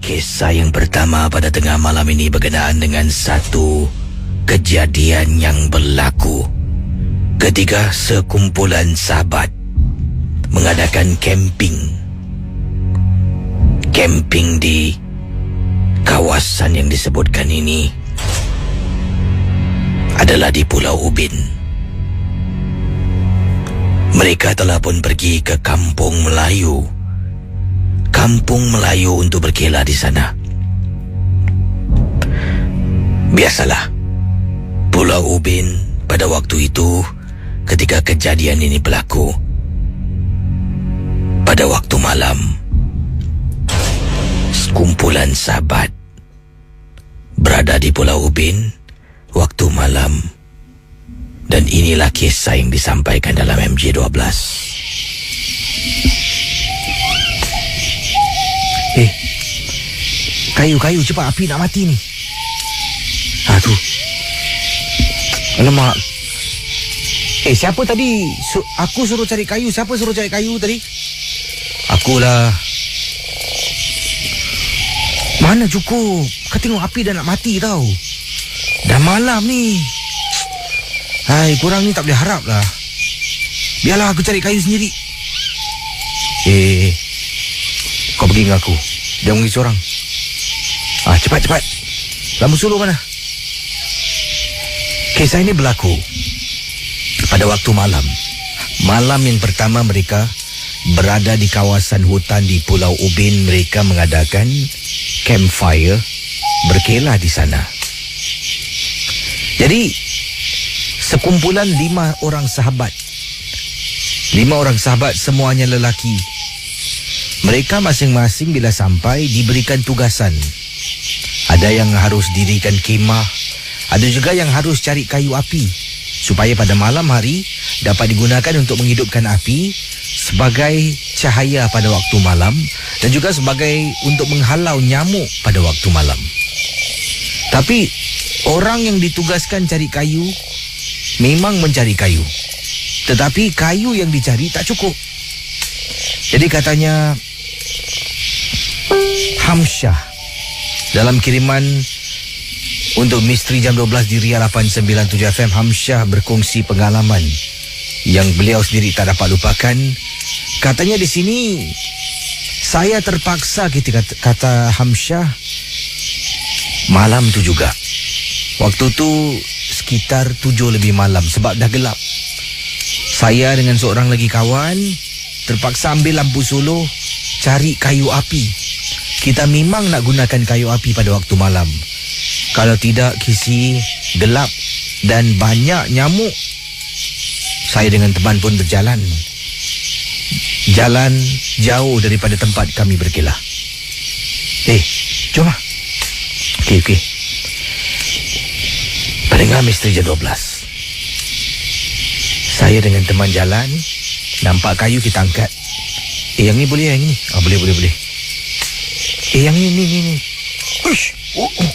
Kisah yang pertama pada tengah malam ini berkenaan dengan satu kejadian yang berlaku ketika sekumpulan sahabat mengadakan camping di kawasan yang disebutkan ini adalah di Pulau Ubin. Mereka telah pun pergi ke Kampung Melayu untuk berkelah di sana. Biasalah, Pulau Ubin pada waktu itu ketika kejadian ini berlaku, pada waktu malam, sekumpulan sahabat berada di Pulau Ubin waktu malam. Dan inilah kisah yang disampaikan dalam MJ12. Kayu cepat, api nak mati ni. Tu. Alamak. Siapa tadi? Aku suruh cari kayu. Siapa suruh cari kayu tadi? Akulah. Mana cukup? Kau tengok api dah nak mati tau. Dah malam ni. Hai, korang ni tak boleh harap lah. Biarlah aku cari kayu sendiri. Kau pergi dengan aku. Jangan pergi seorang. Cepat. Lampu suluh mana? Kisah ini berlaku pada waktu malam. Malam yang pertama mereka berada di kawasan hutan di Pulau Ubin. Mereka mengadakan campfire, berkelah di sana. Jadi sekumpulan 5 orang sahabat, semuanya lelaki. Mereka masing-masing bila sampai diberikan tugasan. Ada yang harus dirikan kemah, ada juga yang harus cari kayu api supaya pada malam hari dapat digunakan untuk menghidupkan api sebagai cahaya pada waktu malam dan juga sebagai untuk menghalau nyamuk pada waktu malam. Tapi orang yang ditugaskan cari kayu memang mencari kayu, tetapi kayu yang dicari tak cukup. Jadi katanya Hamsyah dalam kiriman untuk Misteri Jam 12 di Ria 897 FM, Hamsyah berkongsi pengalaman yang beliau sendiri tak dapat lupakan. Katanya di sini, saya terpaksa, kata Hamsyah, malam tu juga. Waktu tu sekitar 7 lebih malam sebab dah gelap. Saya dengan seorang lagi kawan terpaksa ambil lampu suluh cari kayu api. Kita memang nak gunakan kayu api pada waktu malam. Kalau tidak, kisi gelap dan banyak nyamuk. Saya dengan teman pun berjalan. Jalan jauh daripada tempat kami berkelah. Jom lah. Okey. Pendengar Misteri Jam 12. Saya dengan teman jalan, nampak kayu kita angkat. Yang ni boleh, yang ni? Boleh. Yang ni. Uish,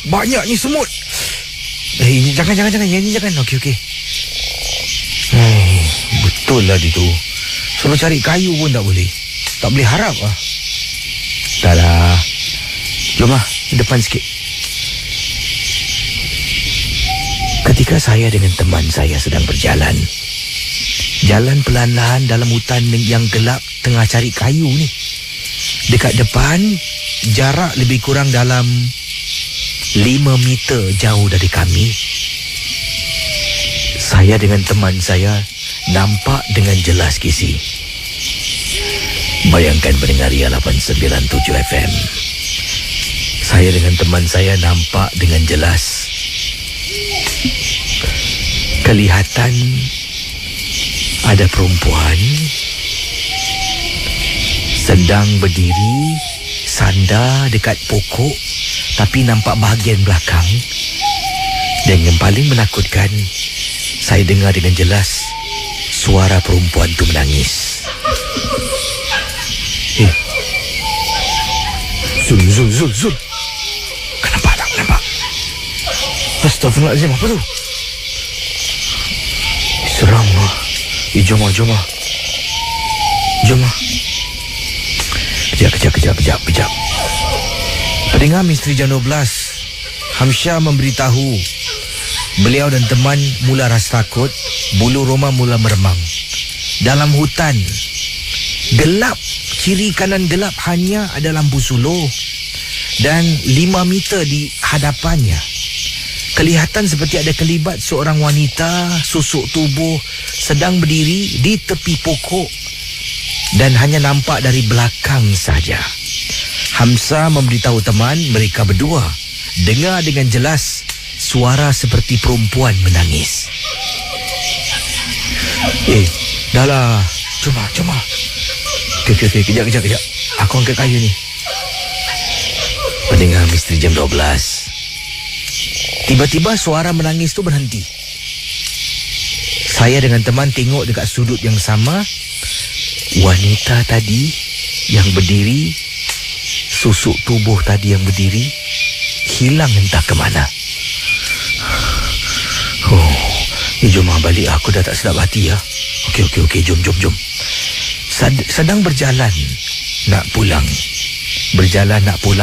banyak ni semut. Jangan. Yang ni jangan. Okey. Betul lah itu. Suruh cari kayu pun tak boleh. Tak boleh harap lah. Dah lah. Jom lah, depan sikit. Ketika saya dengan teman saya sedang berjalan, jalan pelan-pelan dalam hutan yang gelap tengah cari kayu ni. Dekat depan, jarak lebih kurang dalam 5 meter jauh dari kami, saya dengan teman saya nampak dengan jelas, kisi. Bayangkan pendengar Ria 897 FM. Saya dengan teman saya nampak dengan jelas. Kelihatan ada perempuan sedang berdiri sandar dekat pokok, tapi nampak bahagian belakang. Dan yang paling menakutkan, saya dengar dengan jelas suara perempuan tu menangis. Zul. Kau nampak? Astagfirullahaladzim, apa tu? Seram lah. Jom lah. Kejap. Pendengar Misteri Jam 12, Hamsyah memberitahu beliau dan teman mula rasa takut, bulu roma mula meremang. Dalam hutan gelap, kiri kanan gelap, hanya ada lampu suluh dan 5 meter di hadapannya. Kelihatan seperti ada kelibat seorang wanita susuk tubuh sedang berdiri di tepi pokok dan hanya nampak dari belakang saja. Hamzah memberitahu teman mereka berdua dengar dengan jelas suara seperti perempuan menangis. Dah lah. Cuma. Okey, kejap. Aku angkat kayu ni. Pendengar Misteri Jam 12. Tiba-tiba suara menangis tu berhenti. Saya dengan teman tengok dekat sudut yang sama. Wanita tadi yang berdiri, susuk tubuh tadi yang berdiri, hilang entah ke mana. Jom balik, aku dah tak sedap hati ya. Okey, jom. Sedang berjalan nak pulang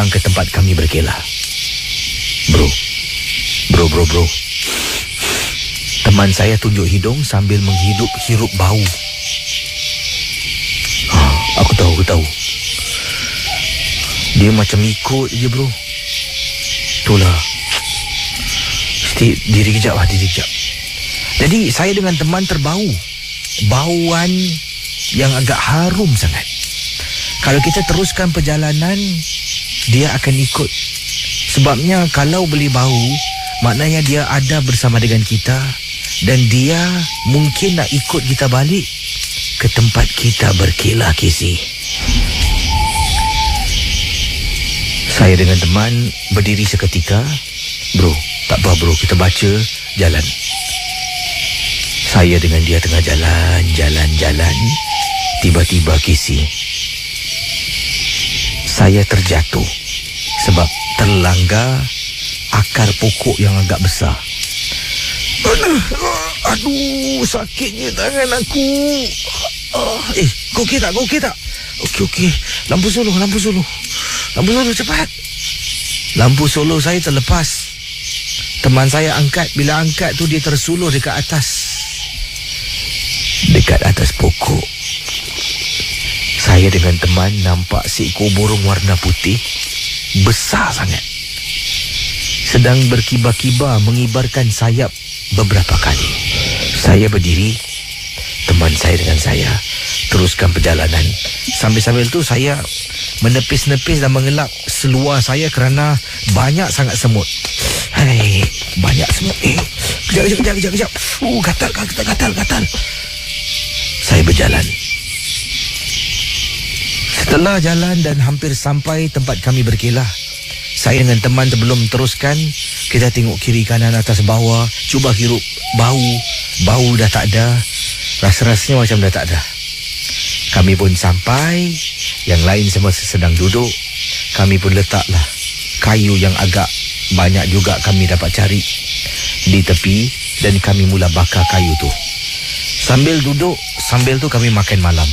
ke tempat kami berkelah. Bro. Teman saya tunjuk hidung sambil menghirup bau. Aku tahu. Dia macam ikut je, bro. Itulah. Diri kejap. Jadi saya dengan teman terbau. Bauan yang agak harum sangat. Kalau kita teruskan perjalanan, dia akan ikut. Sebabnya kalau boleh bau, maknanya dia ada bersama dengan kita dan dia mungkin nak ikut kita balik ke tempat kita berkelah, Casey. Saya dengan teman berdiri seketika. Bro, tak apa bro, kita baca jalan. Saya dengan dia tengah jalan. Tiba-tiba, Casey, saya terjatuh sebab terlanggar akar pokok yang agak besar. Aduh, sakitnya tangan aku. Kau okey tak? Okey. Lampu solo, cepat. Lampu solo saya terlepas. Teman saya angkat. Bila angkat tu dia tersulur dekat atas pokok. Saya dengan teman nampak seekor burung warna putih besar sangat, sedang berkibar-kibar mengibarkan sayap beberapa kali. Saya berdiri, teman saya dengan saya teruskan perjalanan. Sambil-sambil tu saya menepis-nepis dan mengelap seluar saya kerana banyak sangat semut. Banyak semut. Kejap. Gatal. Saya berjalan. Setelah jalan dan hampir sampai tempat kami berkelah, saya dengan teman sebelum teruskan, kita tengok kiri kanan atas bawah, cuba hirup bau dah tak ada, rasa-rasanya macam dah tak ada. Kami pun sampai, yang lain semua sedang duduk. Kami pun letaklah kayu yang agak banyak juga kami dapat cari di tepi dan kami mula bakar kayu tu. Sambil duduk, sambil tu kami makan malam.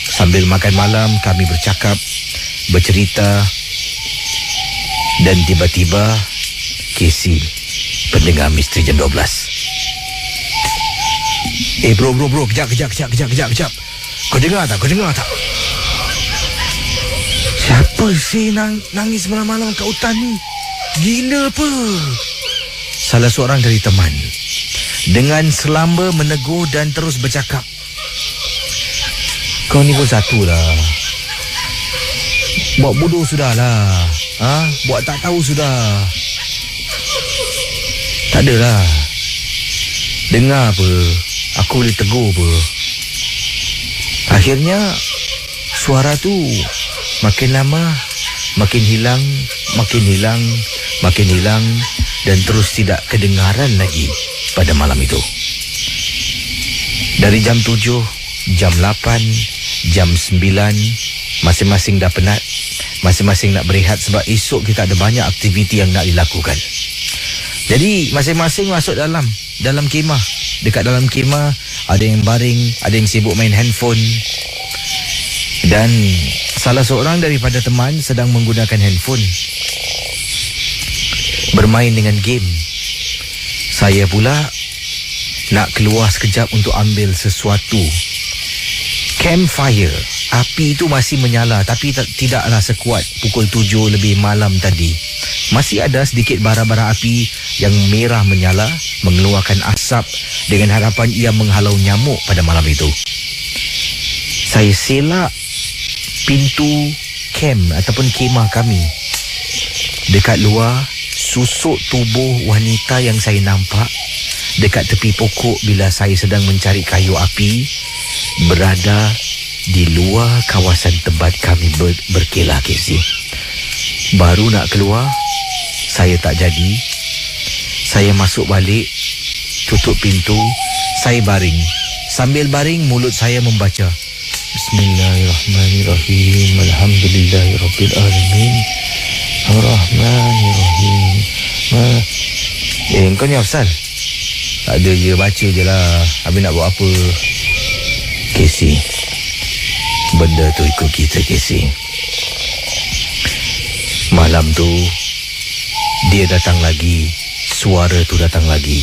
Sambil makan malam kami bercakap, bercerita, dan tiba-tiba Casey, pendengar Misteri Jam 12. Bro, kejap. Kau dengar tak? Siapa sih nangis malam-malam kat hutan ni? Gila apa? Salah seorang dari teman dengan selamba menegur dan terus bercakap. Kau ni pun satulah. Buat bodoh sudahlah. Buat tak tahu sudah. Tak adalah. Dengar apa, aku boleh tegur apa. Akhirnya suara tu makin lama makin hilang dan terus tidak kedengaran lagi pada malam itu. Dari jam 7, jam 8, jam 9, masing-masing dah penat, masing-masing nak berehat sebab esok kita ada banyak aktiviti yang nak dilakukan. Jadi masing-masing masuk dalam kemah. Dekat dalam kemah ada yang baring, ada yang sibuk main handphone, dan salah seorang daripada teman sedang menggunakan handphone. bermain dengan game. Saya pula nak keluar sekejap untuk ambil sesuatu. Campfire, api itu masih menyala, tapi tidaklah sekuat pukul 7 lebih malam tadi. Masih ada sedikit bara-bara api yang merah menyala, mengeluarkan asap dengan harapan ia menghalau nyamuk pada malam itu. Saya selak pintu camp ataupun kemah kami. Dekat luar, susuk tubuh wanita yang saya nampak dekat tepi pokok bila saya sedang mencari kayu api berada di luar kawasan tempat kami berkelah, Casey. Baru nak keluar, saya tak jadi. Saya masuk balik, tutup pintu, saya baring. Sambil baring, mulut saya membaca Bismillahirrahmanirrahim, Alhamdulillahirrabbilalamin, Ar-Rahmanirrahim. Kau ni Afsal? Tak ada je, baca je lah. Habis nak buat apa? Casey, benda tu ikut kita, Casey. Malam tu dia datang lagi, suara tu datang lagi.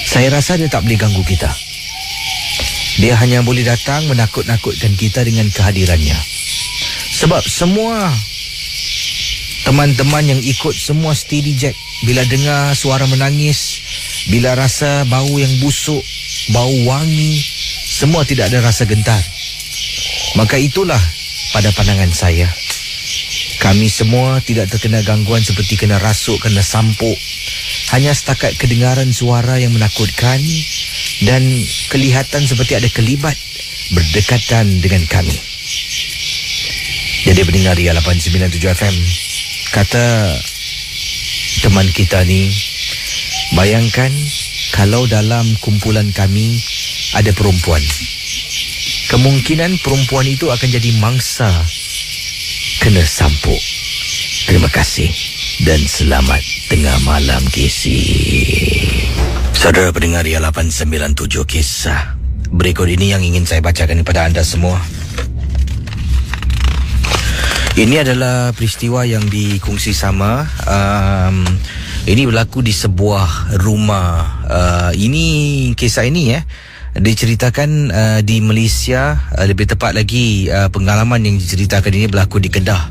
Saya rasa dia tak boleh ganggu kita. Dia hanya boleh datang menakut-nakutkan kita dengan kehadirannya. Sebab semua teman-teman yang ikut semua steady jack bila dengar suara menangis, bila rasa bau yang busuk, bau wangi, semua tidak ada rasa gentar. Maka itulah pada pandangan saya, kami semua tidak terkena gangguan seperti kena rasuk, kena sampuk. Hanya setakat kedengaran suara yang menakutkan dan kelihatan seperti ada kelibat berdekatan dengan kami. Jadi pendengar Ria 897 FM, kata teman kita ni, bayangkan kalau dalam kumpulan kami ada perempuan. Kemungkinan perempuan itu akan jadi mangsa kena sampuk. Terima kasih dan selamat tengah malam, Casey. Saudara pendengar Ria 897, kisah berikut ini yang ingin saya bacakan kepada anda semua. Ini adalah peristiwa yang dikongsi sama. Ini berlaku di sebuah rumah. Ini kisah ini diceritakan di Malaysia. Lebih tepat lagi, pengalaman yang diceritakan ini berlaku di Kedah,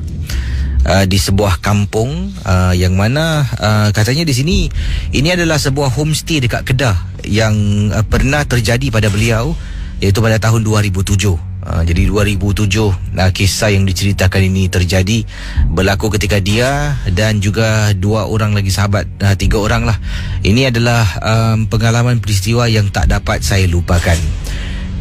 di sebuah kampung yang mana katanya di sini ini adalah sebuah homestay dekat Kedah yang pernah terjadi pada beliau, iaitu pada tahun 2007. Jadi 2007 kisah yang diceritakan ini terjadi, berlaku ketika dia dan juga 2 orang lagi sahabat, 3 orang lah. Ini adalah pengalaman peristiwa yang tak dapat saya lupakan.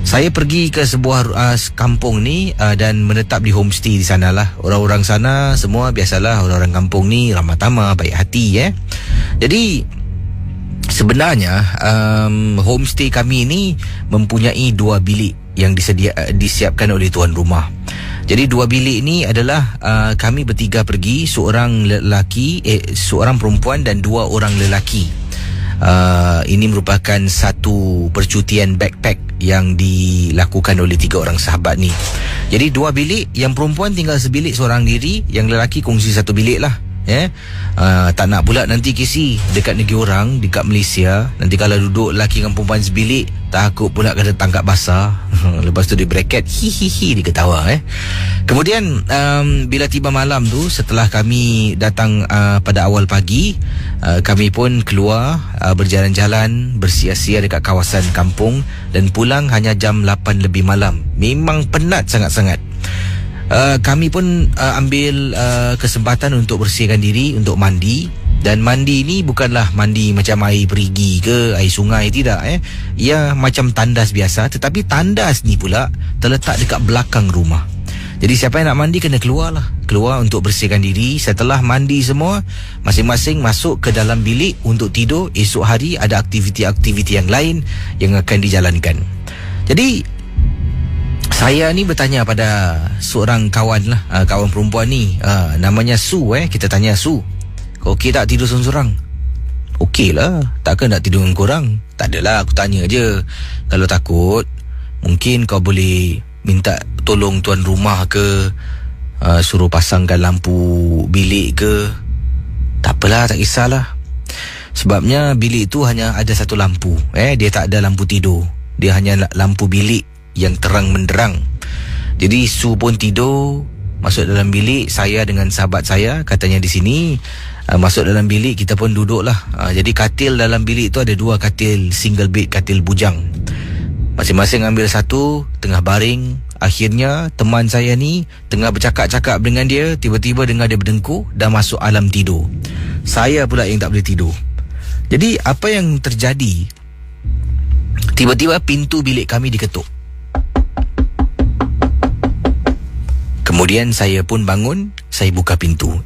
Saya pergi ke sebuah kampung ni dan menetap di homestay di sana lah. Orang-orang sana semua biasalah, orang-orang kampung ni ramah tamah, baik hati. Jadi sebenarnya homestay kami ni mempunyai 2 bilik yang disiapkan oleh tuan rumah. Jadi 2 bilik ni adalah kami bertiga pergi, seorang perempuan dan 2 orang lelaki. Ini merupakan satu percutian backpack yang dilakukan oleh 3 orang sahabat ni. Jadi 2 bilik, yang perempuan tinggal sebilik seorang diri, yang lelaki kongsi 1 bilik lah. Tak nak pula nanti kisi dekat negeri orang, dekat Malaysia, nanti kalau duduk lelaki dengan perempuan sebilik, takut pula kena tangkap basah. Lepas tu di bracket hihihi, dia ketawa. Kemudian bila tiba malam tu, setelah kami datang pada awal pagi, kami pun keluar berjalan-jalan, bersia-sia dekat kawasan kampung dan pulang hanya jam 8 lebih malam. Memang penat sangat-sangat. Kami pun ambil kesempatan untuk bersihkan diri, untuk mandi. Dan mandi ni bukanlah mandi macam air perigi ke air sungai, tidak. Ia macam tandas biasa, tetapi tandas ni pula terletak dekat belakang rumah. Jadi siapa yang nak mandi kena keluar untuk bersihkan diri. Setelah mandi semua, masing-masing masuk ke dalam bilik untuk tidur. Esok hari ada aktiviti-aktiviti yang lain yang akan dijalankan. Jadi saya ni bertanya pada seorang kawan lah, kawan perempuan ni, namanya Su. Kita tanya Su, kau okey tak tidur seorang-seorang? Okey lah, takkan nak tidur dengan korang? Tak adalah, aku tanya je. Kalau takut, mungkin kau boleh minta tolong tuan rumah ke, suruh pasangkan lampu bilik ke. Tak apalah, tak kisahlah. Sebabnya bilik itu hanya ada satu lampu. Dia tak ada lampu tidur. Dia hanya lampu bilik yang terang menderang. Jadi Su pun tidur, masuk dalam bilik. Saya dengan sahabat saya, katanya di sini, masuk dalam bilik, kita pun duduklah. Jadi katil dalam bilik itu ada 2 katil single bed, katil bujang. Masing-masing ambil satu, tengah baring. Akhirnya teman saya ni tengah bercakap-cakap dengan dia, tiba-tiba dengar dia berdengkur, dah masuk alam tidur. Saya pula yang tak boleh tidur. Jadi apa yang terjadi, tiba-tiba pintu bilik kami diketuk. Kemudian saya pun bangun, saya buka pintu.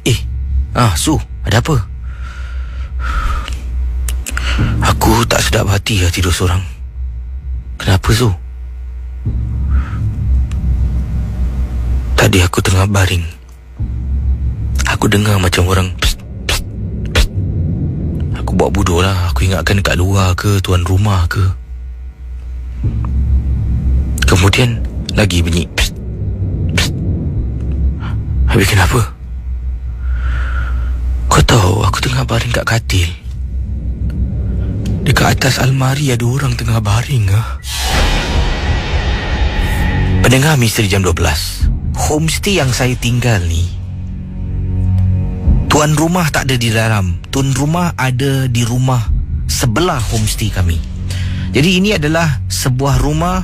Su, ada apa? Aku tak sedap hati lah tidur seorang. Kenapa, Su? Tadi aku tengah baring, aku dengar macam orang psst, psst, psst. Aku buat bodoh lah. Aku ingatkan kat luar ke, tuan rumah ke. Kemudian lagi bunyi psst, psst. Habis kenapa? Kau tahu aku tengah baring kat katil. Dekat atas almari ada orang tengah baring. Pendengar Misteri Jam 12, homestay yang saya tinggal ni, tuan rumah tak ada di dalam. Tuan rumah ada di rumah sebelah homestay kami. Jadi ini adalah sebuah rumah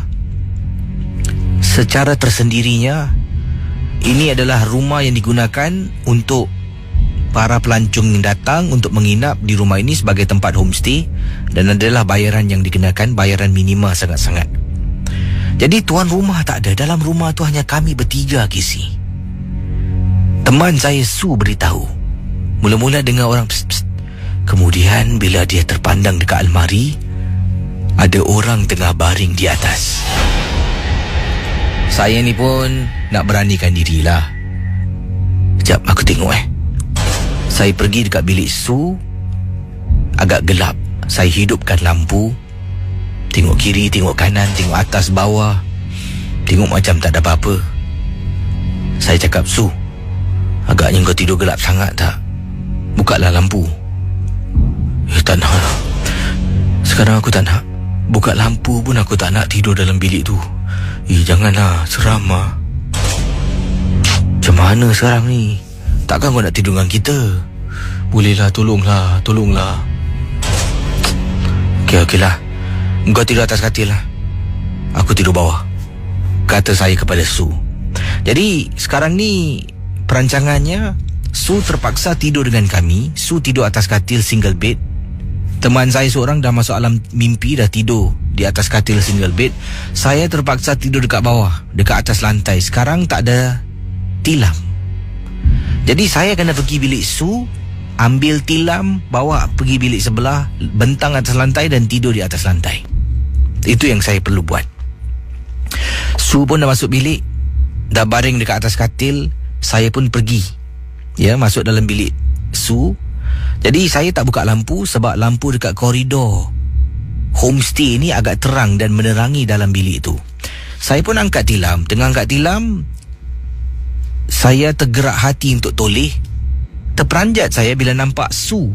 secara tersendirinya. Ini adalah rumah yang digunakan untuk para pelancong yang datang untuk menginap di rumah ini sebagai tempat homestay. Dan adalah bayaran yang dikenakan, bayaran minima sangat-sangat. Jadi tuan rumah tak ada. Dalam rumah tu hanya kami bertiga, Kisi. Teman saya Su beritahu. Mula-mula dengar orang psst, psst. Kemudian bila dia terpandang dekat almari, ada orang tengah baring di atas. Saya ni pun nak beranikan dirilah. Sekejap aku tengok. Saya pergi dekat bilik Su. Agak gelap. Saya hidupkan lampu. Tengok kiri, tengok kanan, tengok atas, bawah. Tengok macam tak ada apa-apa. Saya cakap, Su, agaknya kau tidur gelap sangat tak? Bukalah lampu. Tak nak lah. Sekarang aku tak nak. Buka lampu pun aku tak nak tidur dalam bilik tu. Janganlah, seram lah. Macam mana sekarang ni? Takkan kau nak tidur dengan kita? Bolehlah, tolonglah. Okeylah. Kau tidur atas katil lah. Aku tidur bawah, kata saya kepada Su. Jadi sekarang ni perancangannya, Su terpaksa tidur dengan kami. Su tidur atas katil single bed. Teman saya seorang dah masuk alam mimpi, dah tidur di atas katil single bed. Saya terpaksa tidur dekat bawah, dekat atas lantai. Sekarang tak ada tilam. Jadi saya kena pergi bilik Su, ambil tilam, bawa pergi bilik sebelah, bentang atas lantai dan tidur di atas lantai. Itu yang saya perlu buat. Su pun dah masuk bilik, dah baring dekat atas katil. Saya pun pergi, masuk dalam bilik Su. Jadi saya tak buka lampu sebab lampu dekat koridor homestay ni agak terang dan menerangi dalam bilik tu. Saya pun angkat tilam. Tengah angkat tilam, saya tergerak hati untuk toleh. Terperanjat saya bila nampak Su,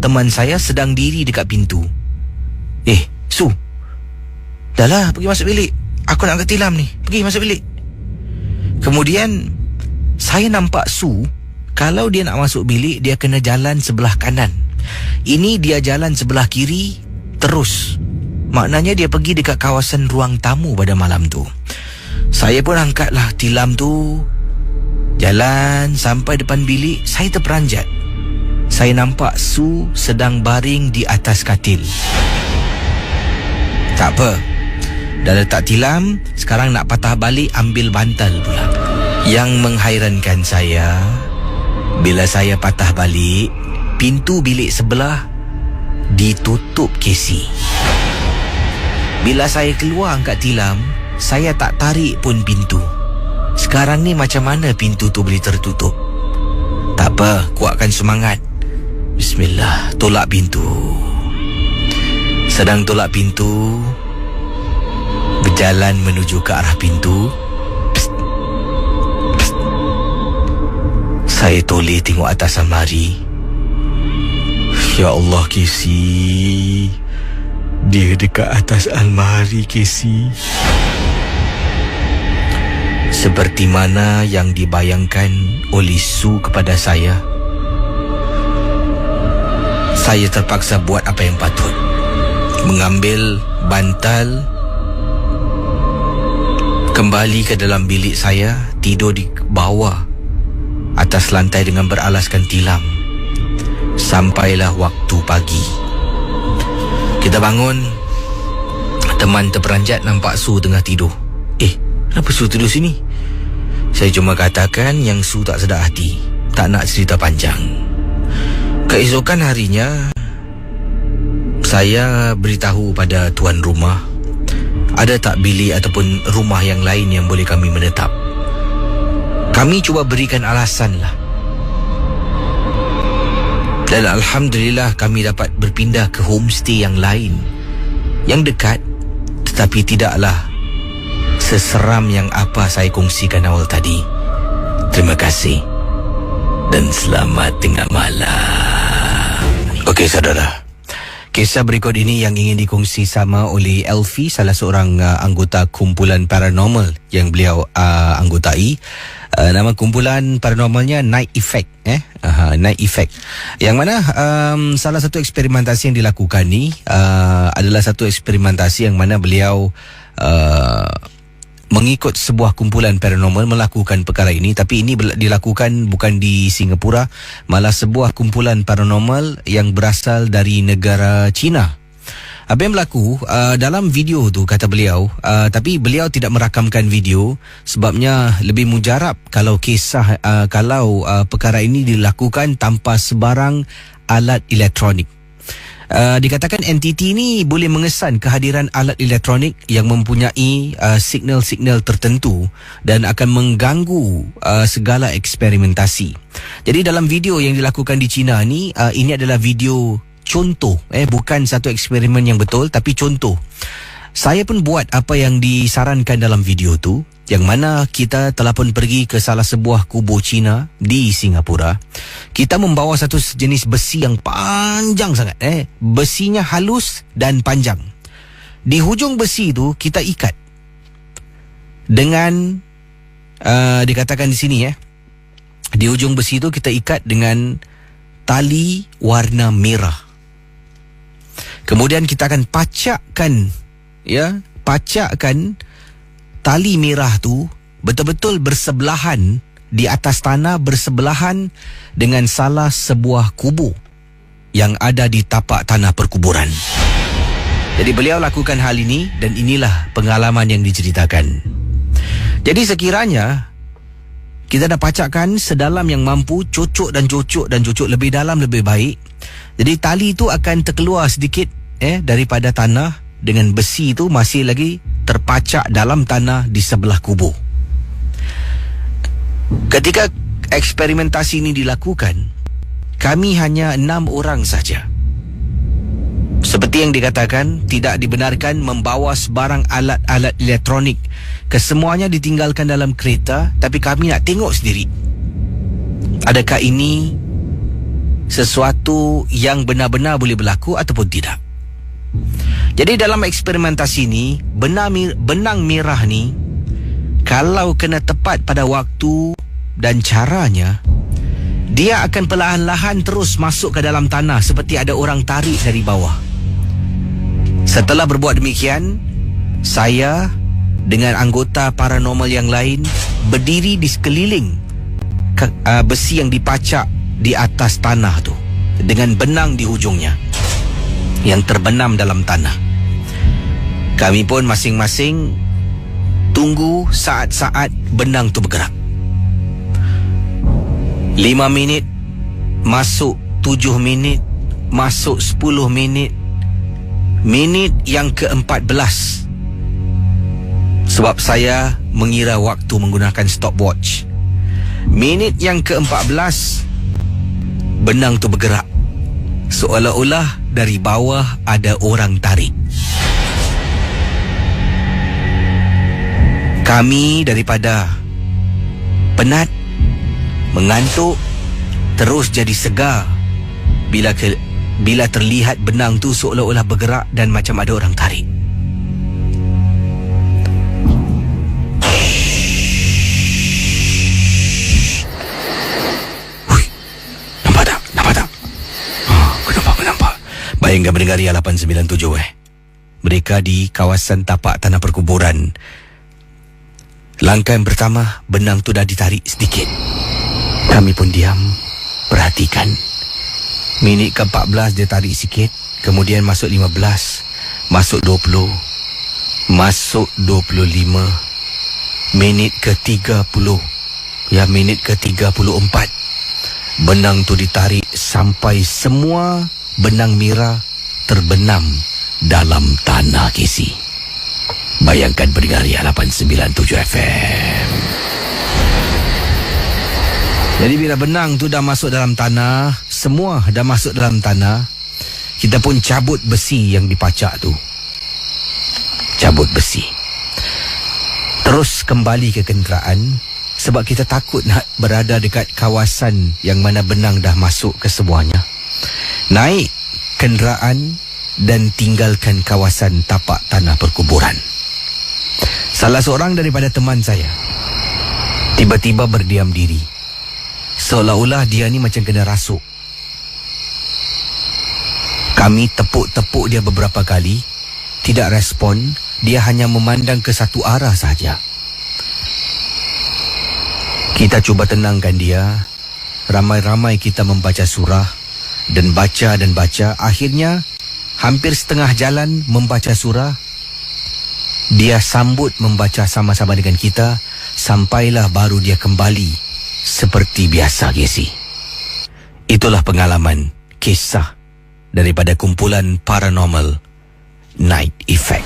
teman saya, sedang diri dekat pintu. Su, dah lah, pergi masuk bilik. Aku nak angkat tilam ni. Pergi masuk bilik. Kemudian saya nampak Su, kalau dia nak masuk bilik, dia kena jalan sebelah kanan. Ini dia jalan sebelah kiri terus. Maknanya dia pergi dekat kawasan ruang tamu pada malam tu. Saya pun angkatlah tilam tu, jalan sampai depan bilik. Saya terperanjat. Saya nampak Su sedang baring di atas katil. Tak apa, dah letak tilam, sekarang nak patah balik, ambil bantal pula. Yang menghairankan saya, bila saya patah balik, pintu bilik sebelah ditutup, Casey. Bila saya keluar angkat tilam, saya tak tarik pun pintu. Sekarang ni macam mana pintu tu boleh tertutup? Tak apa, kuatkan semangat. Bismillah, tolak pintu. Sedang tolak pintu, berjalan menuju ke arah pintu. Psst. Psst. Saya toleh tengok atas almari. Ya Allah, Casey. Dia dekat atas almari, Casey. Seperti mana yang dibayangkan oleh Su kepada saya terpaksa buat apa yang patut. Mengambil bantal, kembali ke dalam bilik saya, tidur di bawah atas lantai dengan beralaskan tilam. Sampailah waktu pagi. Kita bangun, teman terperanjat nampak Su tengah tidur. Kenapa Su tidur sini? Saya cuma katakan yang Su tak sedar hati, tak nak cerita panjang. Keesokan harinya, saya beritahu pada tuan rumah, ada tak bilik ataupun rumah yang lain yang boleh kami menetap. Kami cuba berikan alasan lah. Dan Alhamdulillah kami dapat berpindah ke homestay yang lain, yang dekat, tetapi tidaklah seseram yang apa saya kongsikan awal tadi. Terima kasih dan selamat tengah malam. Okey saudara, kisah berikut ini yang ingin dikongsi sama oleh Elfie, salah seorang anggota kumpulan paranormal yang beliau anggotai. Nama kumpulan paranormalnya Night Effect. Night Effect. Yang mana salah satu eksperimentasi yang dilakukan ni adalah satu eksperimentasi yang mana beliau mengikut sebuah kumpulan paranormal melakukan perkara ini, tapi ini dilakukan bukan di Singapura, malah sebuah kumpulan paranormal yang berasal dari negara China. Apa yang berlaku dalam video tu, kata beliau, tapi beliau tidak merakamkan video sebabnya lebih mujarab kalau perkara ini dilakukan tanpa sebarang alat elektronik. Dikatakan entiti ini boleh mengesan kehadiran alat elektronik yang mempunyai signal-signal tertentu dan akan mengganggu segala eksperimentasi. Jadi dalam video yang dilakukan di China ni, ini adalah video contoh, bukan satu eksperimen yang betul, tapi contoh. Saya pun buat apa yang disarankan dalam video tu, yang mana kita telah pun pergi ke salah sebuah kubur Cina di Singapura. Kita membawa satu jenis besi yang panjang sangat. Besinya halus dan panjang. Di hujung besi itu kita ikat dengan dikatakan di sini di hujung besi itu kita ikat dengan tali warna merah. Kemudian kita akan pacakkan tali merah tu betul-betul bersebelahan di atas tanah, bersebelahan dengan salah sebuah kubur yang ada di tapak tanah perkuburan. Jadi beliau lakukan hal ini dan inilah pengalaman yang diceritakan. Jadi sekiranya kita dah pacakkan sedalam yang mampu, cocok lebih dalam lebih baik. Jadi tali itu akan terkeluar sedikit daripada tanah, dengan besi itu masih lagi terpacak dalam tanah di sebelah kubur. Ketika eksperimentasi ini dilakukan, kami hanya 6 orang saja. Seperti yang dikatakan, tidak dibenarkan membawa sebarang alat-alat elektronik. Kesemuanya ditinggalkan dalam kereta, tapi kami nak tengok sendiri. Adakah ini sesuatu yang benar-benar boleh berlaku ataupun tidak? Jadi dalam eksperimentasi ini, benang merah ni kalau kena tepat pada waktu dan caranya, dia akan perlahan-lahan terus masuk ke dalam tanah seperti ada orang tarik dari bawah. Setelah berbuat demikian, saya dengan anggota paranormal yang lain berdiri di sekeliling besi yang dipacak di atas tanah tu dengan benang di hujungnya yang terbenam dalam tanah. Kami pun masing-masing tunggu saat-saat benang tu bergerak. 5 minit, masuk 7 minit, masuk 10 minit, minit yang ke-14. Sebab saya mengira waktu menggunakan stopwatch. Minit yang ke-14, benang tu bergerak. Seolah-olah dari bawah ada orang tarik. Kami daripada penat, mengantuk, terus jadi segar bila bila terlihat benang tu seolah-olah bergerak dan macam ada orang tarik. Nampak tak? Aku nampak. Bayangkan mendengar Ria 897 Mereka di kawasan tapak tanah perkuburan. Langkah yang pertama, benang tu dah ditarik sedikit. Kami pun diam, perhatikan. Minit ke-14 dia tarik sikit, kemudian masuk 15, masuk 20, masuk 25, minit ke-30, minit ke-34. Benang tu ditarik sampai semua benang Mira terbenam dalam tanah, Casey. Bayangkan pendengar Ria 897 FM. Jadi bila benang tu dah masuk dalam tanah, semua dah masuk dalam tanah, kita pun cabut besi yang dipacak tu. Cabut besi. Terus kembali ke kenderaan, sebab kita takut nak berada dekat kawasan yang mana benang dah masuk ke semuanya. Naik kenderaan dan tinggalkan kawasan tapak tanah perkuburan. Salah seorang daripada teman saya tiba-tiba berdiam diri, seolah-olah dia ni macam kena rasuk. Kami tepuk-tepuk dia beberapa kali, tidak respon. Dia hanya memandang ke satu arah saja. Kita cuba tenangkan dia. Ramai-ramai kita membaca surah dan baca. Akhirnya hampir setengah jalan membaca surah, dia sambut membaca sama-sama dengan kita. Sampailah baru dia kembali seperti biasa, Casey. Itulah pengalaman kisah daripada kumpulan Paranormal Night Effect.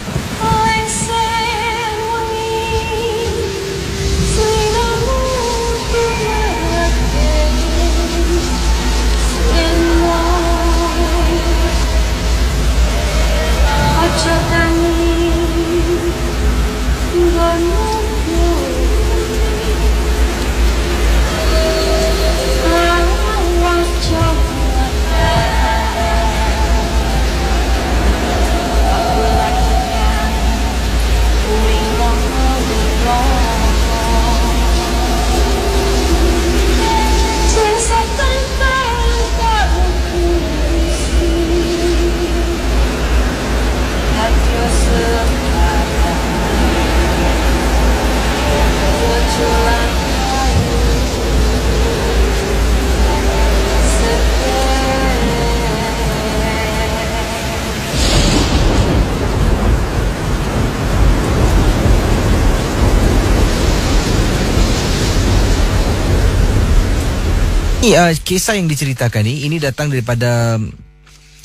Kisah yang diceritakan ini datang daripada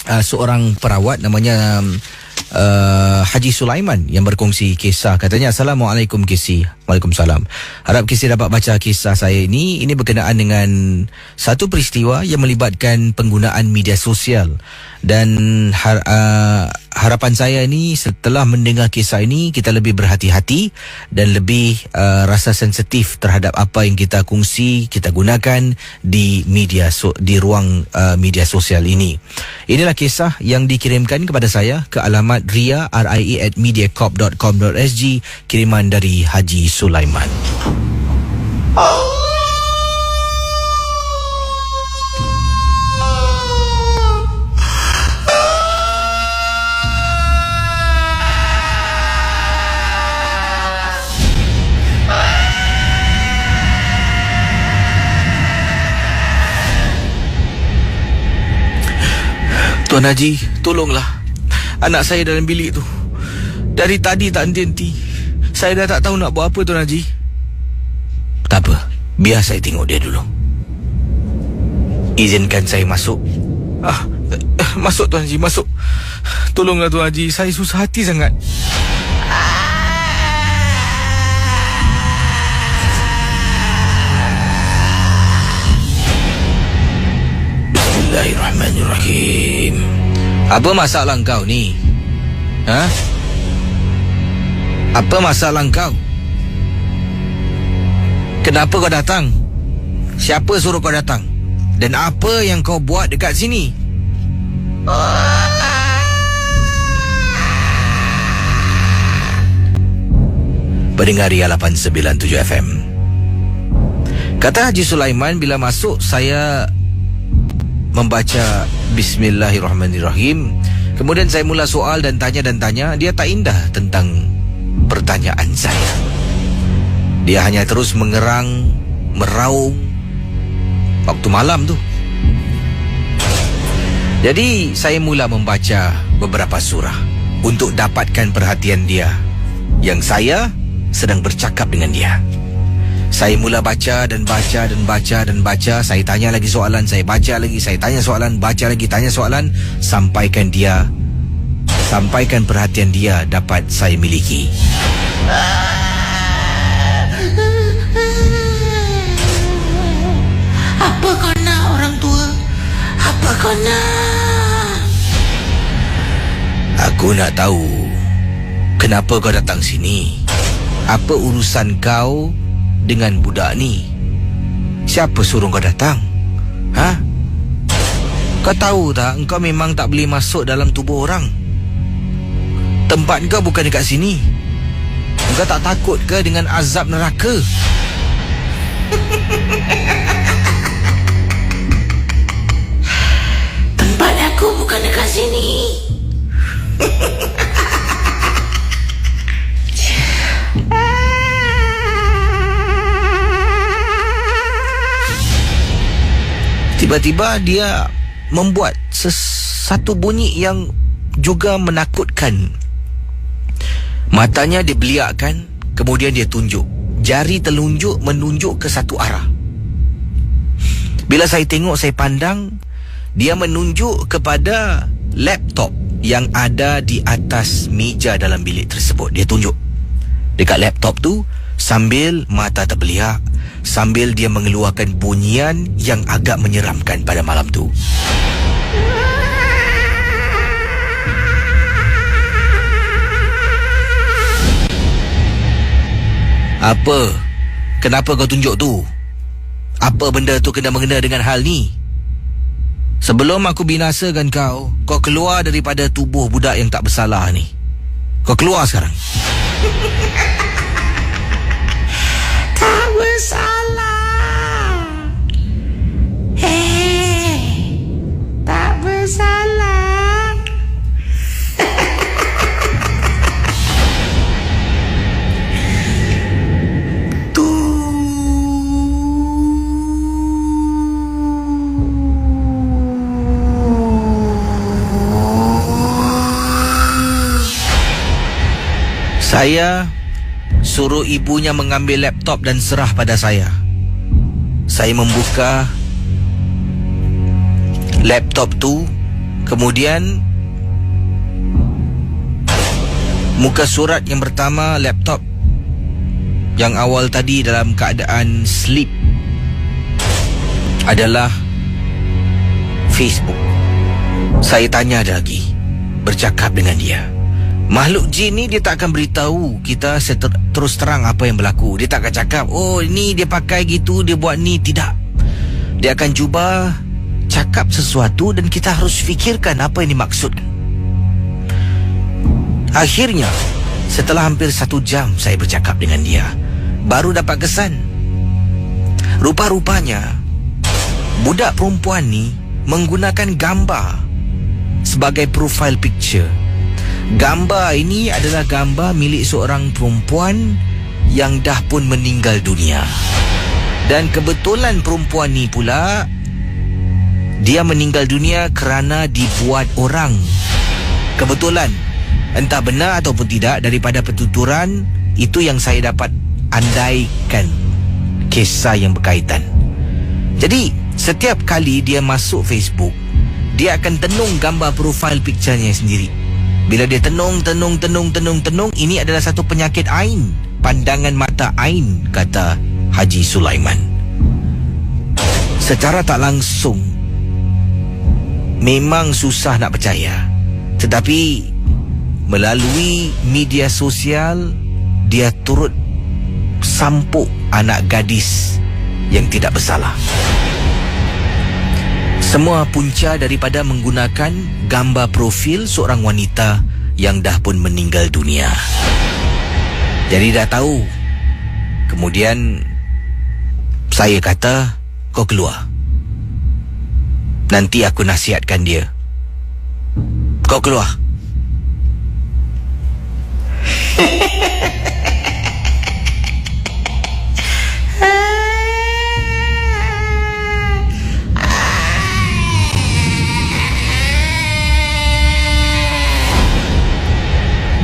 seorang perawat namanya Haji Sulaiman yang berkongsi kisah. Katanya, Assalamualaikum Casey. Waalaikumsalam. Harap Casey dapat baca kisah saya ini. Ini berkenaan dengan satu peristiwa yang melibatkan penggunaan media sosial. Dan harapan saya ini, setelah mendengar kisah ini, kita lebih berhati-hati dan lebih rasa sensitif terhadap apa yang kita kongsi, kita gunakan di ruang media sosial ini. Inilah kisah yang dikirimkan kepada saya ke alamat ria@mediacorp.com.sg, kiriman dari Haji Sulaiman. Tuan Haji, tolonglah. Anak saya dalam bilik tu. Dari tadi tak henti-henti. Saya dah tak tahu nak buat apa, Tuan Haji. Tak apa, biar saya tengok dia dulu. Izinkan saya masuk. Masuk Tuan Haji, masuk. Tolonglah Tuan Haji, saya susah hati sangat. Bismillahirrahmanirrahim. Apa masalah kau ni? Apa masalah kau? Kenapa kau datang? Siapa suruh kau datang? Dan apa yang kau buat dekat sini? Pendengar Ria 897 FM. Kata Haji Sulaiman, bila masuk saya membaca Bismillahirrahmanirrahim. Kemudian saya mula soal dan tanya. Dia tak indah tentang pertanyaan saya. Dia hanya terus mengerang, meraung waktu malam tu. Jadi saya mula membaca beberapa surah untuk dapatkan perhatian dia, yang saya sedang bercakap dengan dia. Saya mula baca dan baca. Saya tanya lagi soalan, saya baca lagi, saya tanya soalan, baca lagi, tanya soalan, sampaikan perhatian dia dapat saya miliki. Apa kau nak, orang tua? Apa kau nak? Aku nak tahu kenapa kau datang sini. Apa urusan kau dengan budak ni? Siapa suruh kau datang? Ha? Kau tahu tak, engkau memang tak boleh masuk dalam tubuh orang. Tempat kau bukan dekat sini. Engkau tak takut ke dengan azab neraka? Tempat aku bukan dekat sini. Tiba-tiba dia membuat satu bunyi yang juga menakutkan. Matanya dia beliakkan, kemudian dia tunjuk. Jari telunjuk menunjuk ke satu arah. Bila saya tengok, saya pandang, dia menunjuk kepada laptop yang ada di atas meja dalam bilik tersebut. Dia tunjuk dekat laptop tu sambil mata terbeliak, sambil dia mengeluarkan bunyian yang agak menyeramkan pada malam tu. Apa? Kenapa kau tunjuk tu? Apa benda tu kena-mengena dengan hal ni? Sebelum aku binasakan kau, kau keluar daripada tubuh budak yang tak bersalah ni. Kau keluar sekarang. Tak bersalah. Tak bersalah. Saya suruh ibunya mengambil laptop dan serah pada saya. Saya membuka laptop tu, kemudian muka surat yang pertama, laptop yang awal tadi dalam keadaan sleep, adalah Facebook. Saya tanya dia lagi, bercakap dengan dia. Makhluk jin ni dia tak akan beritahu kita terus terang apa yang berlaku. Dia tak akan cakap, oh ni dia pakai gitu, dia buat ni. Tidak. Dia akan cuba cakap sesuatu dan kita harus fikirkan apa yang dimaksudkan. Akhirnya, setelah hampir 1 jam saya bercakap dengan dia, baru dapat kesan. Rupa-rupanya budak perempuan ni menggunakan gambar sebagai profile picture. Gambar ini adalah gambar milik seorang perempuan yang dah pun meninggal dunia. Dan kebetulan perempuan ni pula, dia meninggal dunia kerana dibuat orang. Kebetulan, entah benar ataupun tidak, daripada pertuturan itu yang saya dapat andaikan kisah yang berkaitan. Jadi, setiap kali dia masuk Facebook, dia akan tenung gambar profile picture-nya sendiri. Bila dia tenung, ini adalah satu penyakit ain, pandangan mata ain, kata Haji Sulaiman. Secara tak langsung, memang susah nak percaya, tetapi melalui media sosial, dia turut sampuk anak gadis yang tidak bersalah. Semua punca daripada menggunakan gambar profil seorang wanita yang dah pun meninggal dunia. Jadi dah tahu. Kemudian saya kata, kau keluar. Nanti aku nasihatkan dia. Kau keluar.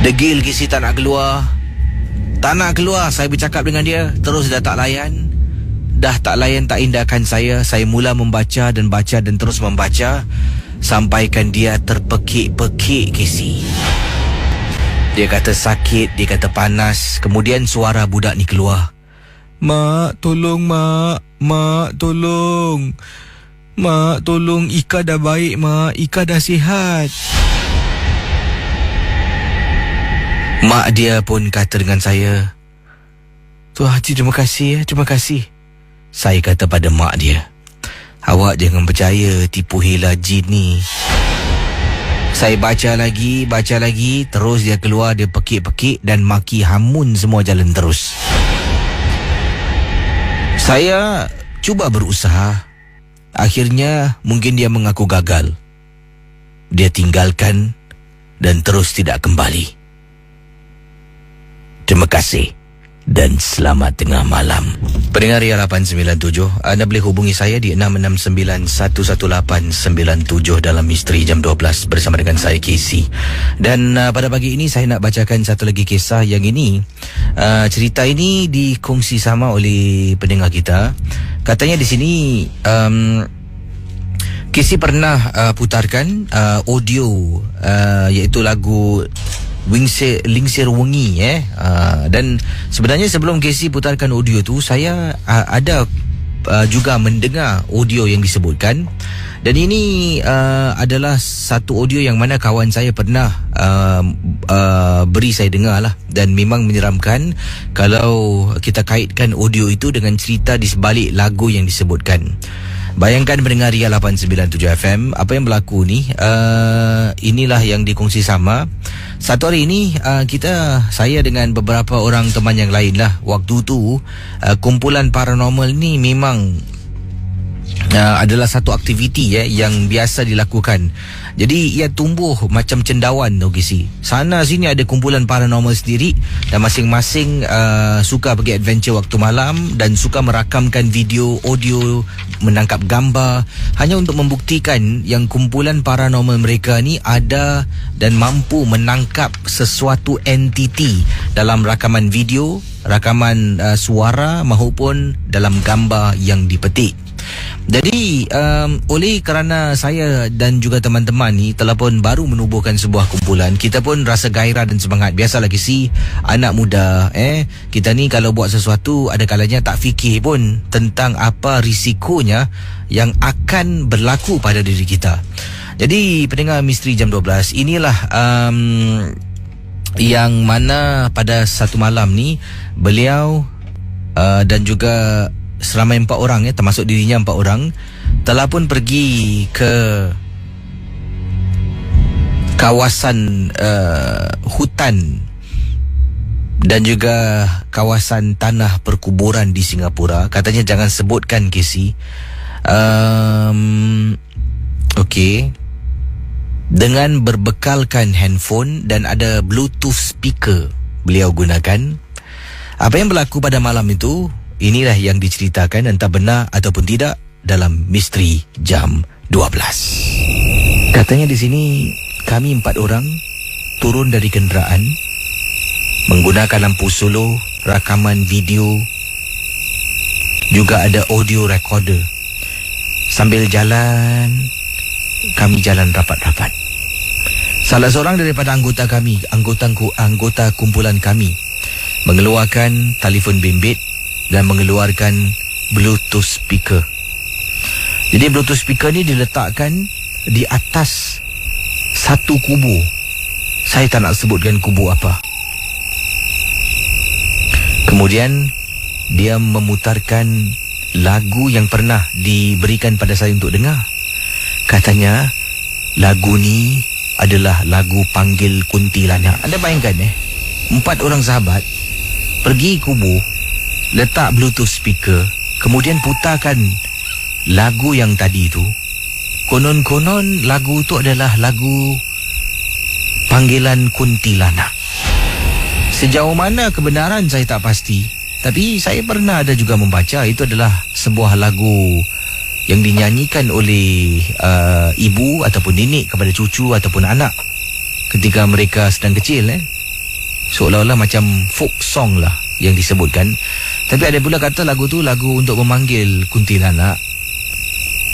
Degil Kisi tak nak keluar. Tak nak keluar. Saya bercakap dengan dia, terus dah tak layan. Dah tak layan, tak indahkan saya. Saya mula membaca dan baca dan terus membaca, sampaikan dia terpekik-pekik Kisi. Dia kata sakit, dia kata panas. Kemudian suara budak ni keluar. Mak, tolong mak. Mak, tolong. Mak, tolong. Ika dah baik mak. Ika dah sihat. Mak dia pun kata dengan saya, Tuan Haji, terima kasih ya, terima kasih. Saya kata pada mak dia, awak jangan percaya tipu hila jin ni. Saya baca lagi, terus dia keluar, dia pekik-pekik dan maki hamun semua jalan terus. Saya cuba berusaha. Akhirnya mungkin dia mengaku gagal. Dia tinggalkan dan terus tidak kembali. Terima kasih dan selamat tengah malam. Pendengar Ria 897, anda boleh hubungi saya di 669-11897 dalam Misteri Jam 12 bersama dengan saya Casey. Dan pada pagi ini saya nak bacakan satu lagi kisah yang ini. Cerita ini dikongsi sama oleh pendengar kita. Katanya di sini Casey pernah putarkan audio iaitu lagu Lingsir Wengi dan sebenarnya sebelum Casey putarkan audio tu, saya ada juga mendengar audio yang disebutkan. Dan ini adalah satu audio yang mana kawan saya pernah beri saya dengar lah. Dan memang menyeramkan kalau kita kaitkan audio itu dengan cerita di sebalik lagu yang disebutkan. Bayangkan mendengar Ria 897 FM, apa yang berlaku ni, inilah yang dikongsi sama. Satu hari ini saya dengan beberapa orang teman yang lain lah, waktu tu kumpulan paranormal ni memang adalah satu aktiviti yang biasa dilakukan. Jadi ia tumbuh macam cendawan tau Kisi. Sana sini ada kumpulan paranormal sendiri, dan masing-masing suka pergi adventure waktu malam dan suka merakamkan video, audio, menangkap gambar hanya untuk membuktikan yang kumpulan paranormal mereka ni ada dan mampu menangkap sesuatu entiti dalam rakaman video, rakaman suara maupun dalam gambar yang dipetik. Jadi oleh kerana saya dan juga teman-teman ni telah pun baru menubuhkan sebuah kumpulan, kita pun rasa gairah dan semangat. Biasalah Kisi, anak muda kita ni kalau buat sesuatu ada kalanya tak fikir pun tentang apa risikonya yang akan berlaku pada diri kita. Jadi pendengar Misteri Jam 12, inilah yang mana pada satu malam ni beliau dan juga seramai 4 orang termasuk dirinya 4 orang telah pun pergi ke kawasan hutan dan juga kawasan tanah perkuburan di Singapura. Katanya jangan sebutkan Casey. Okey. Dengan berbekalkan handphone dan ada Bluetooth speaker beliau gunakan. Apa yang berlaku pada malam itu, inilah yang diceritakan, entah benar ataupun tidak, dalam Misteri Jam 12. Katanya di sini kami 4 orang turun dari kenderaan menggunakan lampu solo, rakaman video, juga ada audio recorder. Sambil jalan, kami jalan rapat-rapat. Salah seorang daripada anggota kami, anggota kumpulan kami, mengeluarkan telefon bimbit dan mengeluarkan Bluetooth speaker. Jadi Bluetooth speaker ni diletakkan di atas satu kubu. Saya tak nak sebutkan kubu apa. Kemudian dia memutarkan lagu yang pernah diberikan pada saya untuk dengar. Katanya lagu ni adalah lagu panggil kuntilanak. Anda bayangkan 4 orang sahabat pergi kubur, letak bluetooth speaker, kemudian putarkan lagu yang tadi tu. Konon-konon lagu tu adalah lagu panggilan kuntilanak. Sejauh mana kebenaran saya tak pasti, tapi saya pernah ada juga membaca itu adalah sebuah lagu yang dinyanyikan oleh ibu ataupun nenek kepada cucu ataupun anak ketika mereka sedang kecil. Seolah-olah macam folk song lah yang disebutkan. Tapi ada pula kata lagu tu lagu untuk memanggil kuntilanak.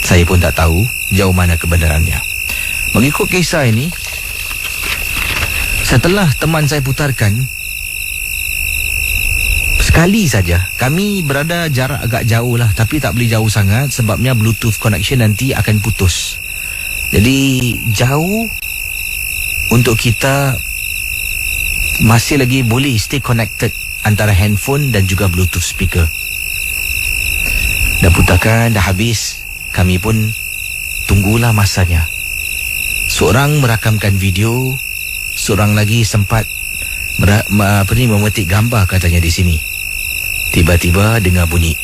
Saya pun tak tahu jauh mana kebenarannya. Mengikut kisah ini, setelah teman saya putarkan, sekali saja, kami berada jarak agak jauh lah, tapi tak boleh jauh sangat sebabnya Bluetooth connection nanti akan putus. Jadi jauh untuk kita masih lagi boleh stay connected antara handphone dan juga Bluetooth speaker. Dah putarkan, dah habis, kami pun tunggulah masanya. Seorang merakamkan video, seorang lagi sempat memetik gambar katanya di sini. Tiba-tiba dengar bunyi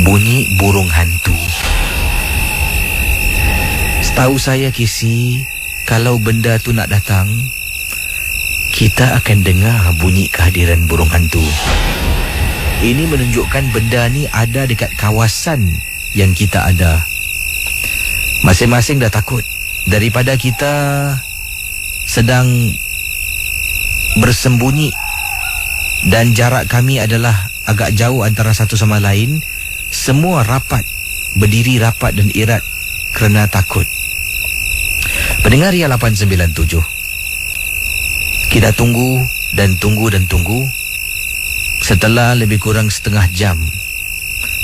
bunyi burung hantu. Setahu saya Kisi, kalau benda tu nak datang, kita akan dengar bunyi kehadiran burung hantu. Ini menunjukkan benda ni ada dekat kawasan yang kita ada. Masing-masing dah takut. Daripada kita sedang bersembunyi dan jarak kami adalah agak jauh antara satu sama lain, semua rapat, berdiri rapat dan erat kerana takut. Pendengar Ria 897, kita tunggu dan tunggu dan tunggu. Setelah lebih kurang setengah jam,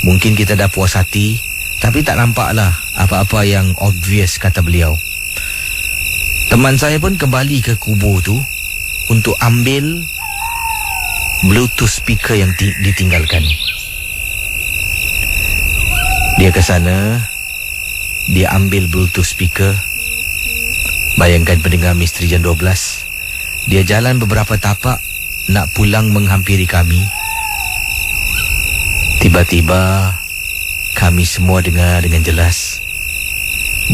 mungkin kita dah puas hati, tapi tak nampaklah apa-apa yang obvious, kata beliau. Teman saya pun kembali ke kubur tu untuk ambil Bluetooth speaker yang ditinggalkan. Dia ke sana, dia ambil Bluetooth speaker. Bayangkan pendengar Misteri Jam 12, dia jalan beberapa tapak nak pulang menghampiri kami. Tiba-tiba kami semua dengar dengan jelas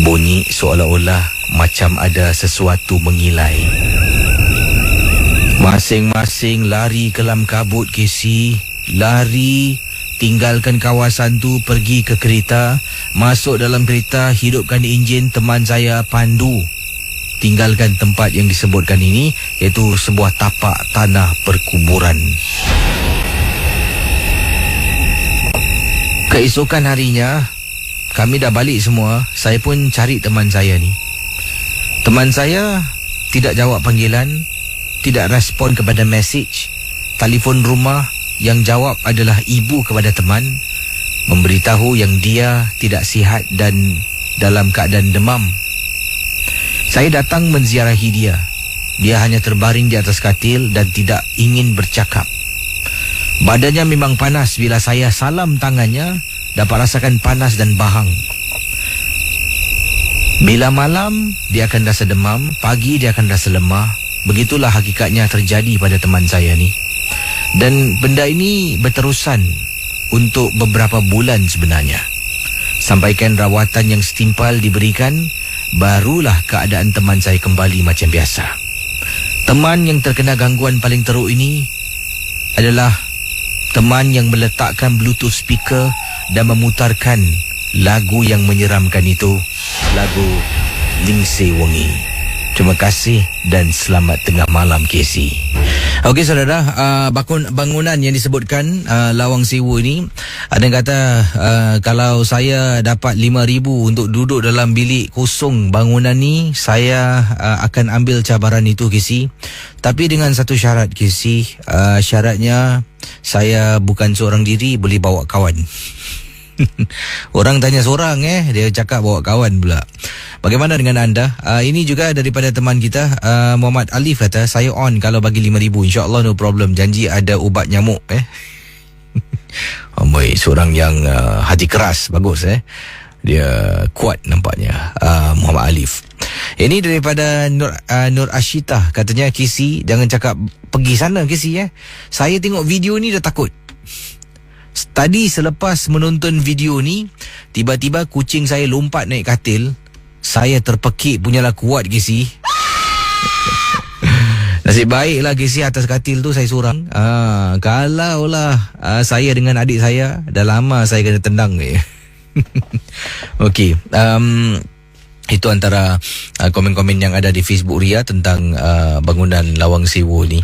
bunyi seolah-olah macam ada sesuatu mengilai. Masing-masing lari kelam kabut, Casey. Lari, tinggalkan kawasan tu, pergi ke kereta. Masuk dalam kereta, hidupkan enjin. Teman saya pandu tinggalkan tempat yang disebutkan ini, iaitu sebuah tapak tanah perkuburan. Keesokan harinya, kami dah balik semua. Saya pun cari teman saya ni. Teman saya tidak jawab panggilan, tidak respon kepada mesej. Telefon rumah yang jawab adalah ibu kepada teman, memberitahu yang dia tidak sihat dan dalam keadaan demam. Saya datang menziarahi dia. Dia hanya terbaring di atas katil dan tidak ingin bercakap. Badannya memang panas. Bila saya salam tangannya, dapat rasakan panas dan bahang. Bila malam, dia akan rasa demam. Pagi, dia akan rasa lemah. Begitulah hakikatnya terjadi pada teman saya ni. Dan benda ini berterusan untuk beberapa bulan sebenarnya. Sampaikan rawatan yang setimpal diberikan, barulah keadaan teman saya kembali macam biasa. Teman yang terkena gangguan paling teruk ini adalah teman yang meletakkan Bluetooth speaker dan memutarkan lagu yang menyeramkan itu, lagu Lingsir Wengi. Terima kasih dan selamat tengah malam, Casey. Okey saudara, bangunan yang disebutkan Lawang Sewa ni, ada yang kata kalau saya dapat 5,000 untuk duduk dalam bilik kosong bangunan ni, saya akan ambil cabaran itu, Casey. Tapi dengan satu syarat, Casey. Syaratnya saya bukan seorang diri, boleh bawa kawan. Orang tanya seorang dia cakap bawa kawan pula. Bagaimana dengan anda? Ini juga daripada teman kita, Muhammad Alif kata, saya on kalau bagi 5,000, InsyaAllah no problem. Janji ada ubat nyamuk Amboi, seorang yang hati keras. Bagus dia kuat nampaknya. Muhammad Alif. Ini daripada Nur Ashita. Katanya, Casey, jangan cakap pergi sana, Casey. Saya tengok video ni dah takut. Tadi selepas menonton video ni, tiba-tiba kucing saya lompat naik katil. Saya terpekik punyalah kuat, Casey. Nasib baiklah, Casey, atas katil tu saya seorang. Kalaulah saya dengan adik saya, dah lama saya kena tendang. Okey, itu antara komen-komen yang ada di Facebook Ria tentang bangunan Lawang Sewu ni.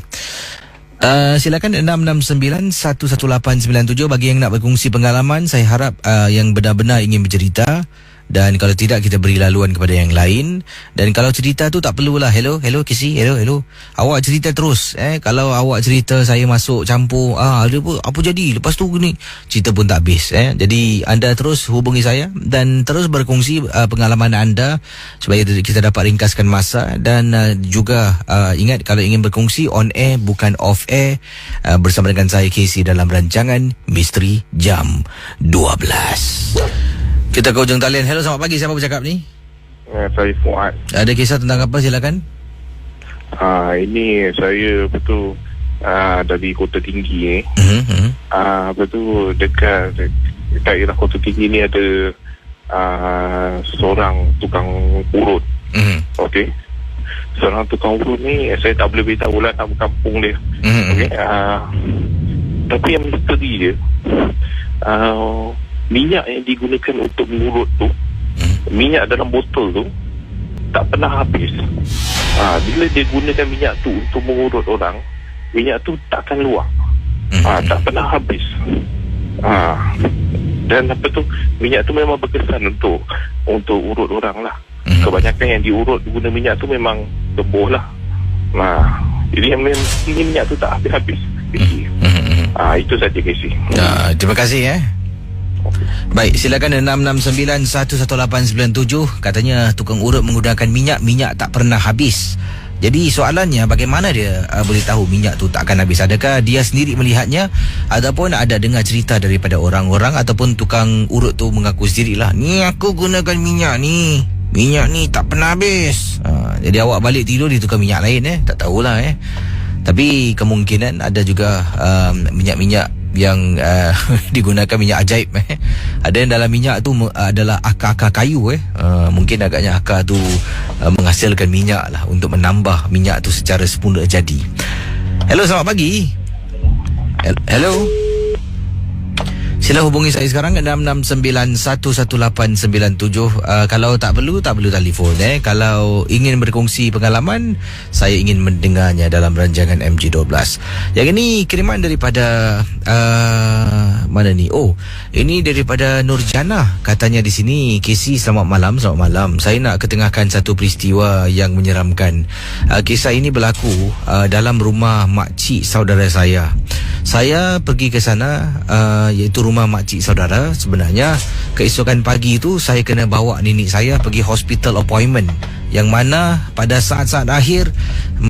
Silakan 669-11897 bagi yang nak berkongsi pengalaman. Saya harap yang benar-benar ingin bercerita. Dan kalau tidak, kita beri laluan kepada yang lain. Dan kalau cerita tu tak perlulah hello Casey, hello. Awak cerita terus. Kalau awak cerita saya masuk campur, ada apa jadi lepas tu ni, cerita pun tak habis. Jadi anda terus hubungi saya dan terus berkongsi pengalaman anda supaya kita dapat ringkaskan masa. Dan juga ingat, kalau ingin berkongsi on air bukan off air, bersama dengan saya Casey dalam rancangan Misteri Jam 12. Kita ke hujung talian. Hello, selamat pagi. Siapa bercakap ni? Saya Fuad. Ada kisah tentang apa? Silakan. Ini saya betul dari Kota Tinggi betul dekat daerah Kota Tinggi ni ada seorang tukang urut. Okey. Seorang tukang urut ni saya tak boleh beritahu lah nama kampung dia. Okey. Tapi yang misteri dia, minyak yang digunakan untuk mengurut tu, minyak dalam botol tu tak pernah habis. Bila dia gunakan minyak tu untuk mengurut orang, minyak tu takkan luar. Tak pernah habis. Dan apa tu, minyak tu memang berkesan untuk urut orang lah. Kebanyakan yang diurut guna minyak tu memang tebuh lah. Jadi yang minyak tu tak habis-habis. Itu saja, Casey. Terima kasih. Baik, silakan 669-11897. Katanya tukang urut menggunakan minyak tak pernah habis. Jadi soalannya, bagaimana dia boleh tahu minyak tu tak akan habis? Adakah dia sendiri melihatnya ataupun ada dengar cerita daripada orang-orang, ataupun tukang urut tu mengaku sendirilah, ni aku gunakan minyak ni tak pernah habis. Jadi awak balik tidur di tukang minyak lain, tak tahulah. Tapi kemungkinan ada juga minyak-minyak yang digunakan minyak ajaib. Ada yang dalam minyak tu adalah akar-akar kayu. Mungkin agaknya akar tu menghasilkan minyak lah, untuk menambah minyak tu secara sempurna jadi. Hello, selamat pagi. Hello. Sila hubungi saya sekarang 669-11897. Kalau tak perlu telefon. Kalau ingin berkongsi pengalaman, saya ingin mendengarnya dalam rancangan MG12. Yang ini kiriman daripada mana ni? Ini daripada Nurjana. Katanya di sini, Casey, selamat malam. Saya nak ketengahkan satu peristiwa yang menyeramkan. Kisah ini berlaku dalam rumah makcik saudara saya. Saya pergi ke sana, iaitu rumah makcik saudara. Sebenarnya keesokan pagi tu saya kena bawa nenek saya pergi hospital appointment, yang mana pada saat-saat akhir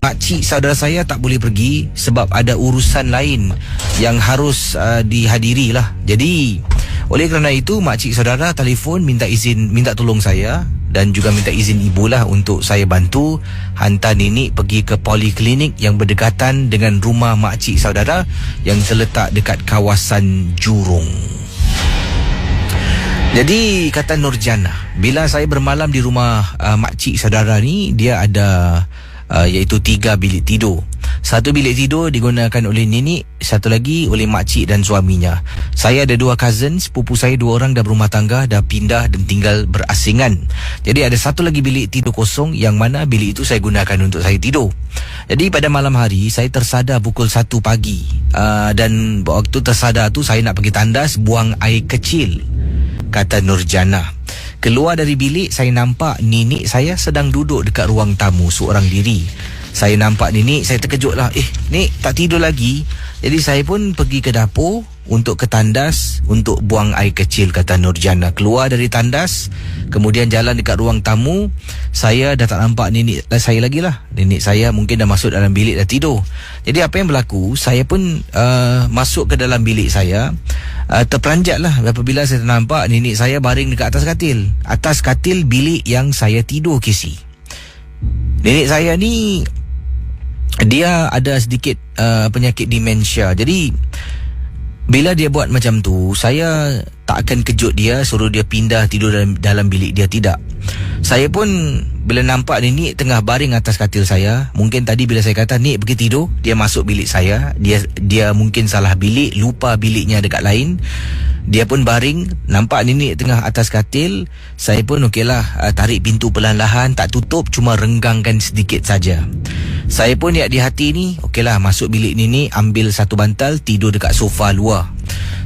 makcik saudara saya tak boleh pergi sebab ada urusan lain yang harus dihadiri lah. Jadi oleh kerana itu, makcik saudara telefon minta tolong saya dan juga minta izin ibu lah untuk saya bantu hantar nenek pergi ke poliklinik yang berdekatan dengan rumah makcik saudara yang terletak dekat kawasan Jurong. Jadi kata Nurjana, bila saya bermalam di rumah makcik saudara ni, dia ada iaitu 3 bilik tidur. Satu bilik tidur digunakan oleh nenek, satu lagi oleh makcik dan suaminya. Saya ada 2 cousin, sepupu saya 2 orang dah berumah tangga, dah pindah dan tinggal berasingan. Jadi ada satu lagi bilik tidur kosong, yang mana bilik itu saya gunakan untuk saya tidur. Jadi pada malam hari saya tersadar pukul 1 pagi. Dan waktu tersadar tu saya nak pergi tandas buang air kecil, kata Nurjana. Keluar dari bilik, saya nampak nenek saya sedang duduk dekat ruang tamu seorang diri. Saya nampak nenek, saya terkejut lah. Nek tak tidur lagi? Jadi saya pun pergi ke dapur untuk ke tandas untuk buang air kecil, kata Nurjana. Keluar dari tandas, kemudian jalan dekat ruang tamu. Saya dah tak nampak nenek saya lagi lah. Nenek saya mungkin dah masuk dalam bilik, dah tidur. Jadi apa yang berlaku, saya pun masuk ke dalam bilik saya. Terperanjat lah apabila saya nampak nenek saya baring dekat atas katil. Atas katil bilik yang saya tidur, Casey. Nenek saya ni dia ada sedikit penyakit demensia. Jadi bila dia buat macam tu, saya tak akan kejut dia, suruh dia pindah tidur dalam bilik dia, tidak. Saya pun bila nampak nenek tengah baring atas katil saya, mungkin tadi bila saya kata Nek pergi tidur, dia masuk bilik saya. Dia mungkin salah bilik, lupa biliknya dekat lain. Dia pun baring, nampak nenek tengah atas katil. Saya pun okeylah, tarik pintu perlahan-lahan, tak tutup, cuma renggangkan sedikit saja. Saya pun niat di hati ni, okeylah masuk bilik nenek, ambil satu bantal, tidur dekat sofa luar.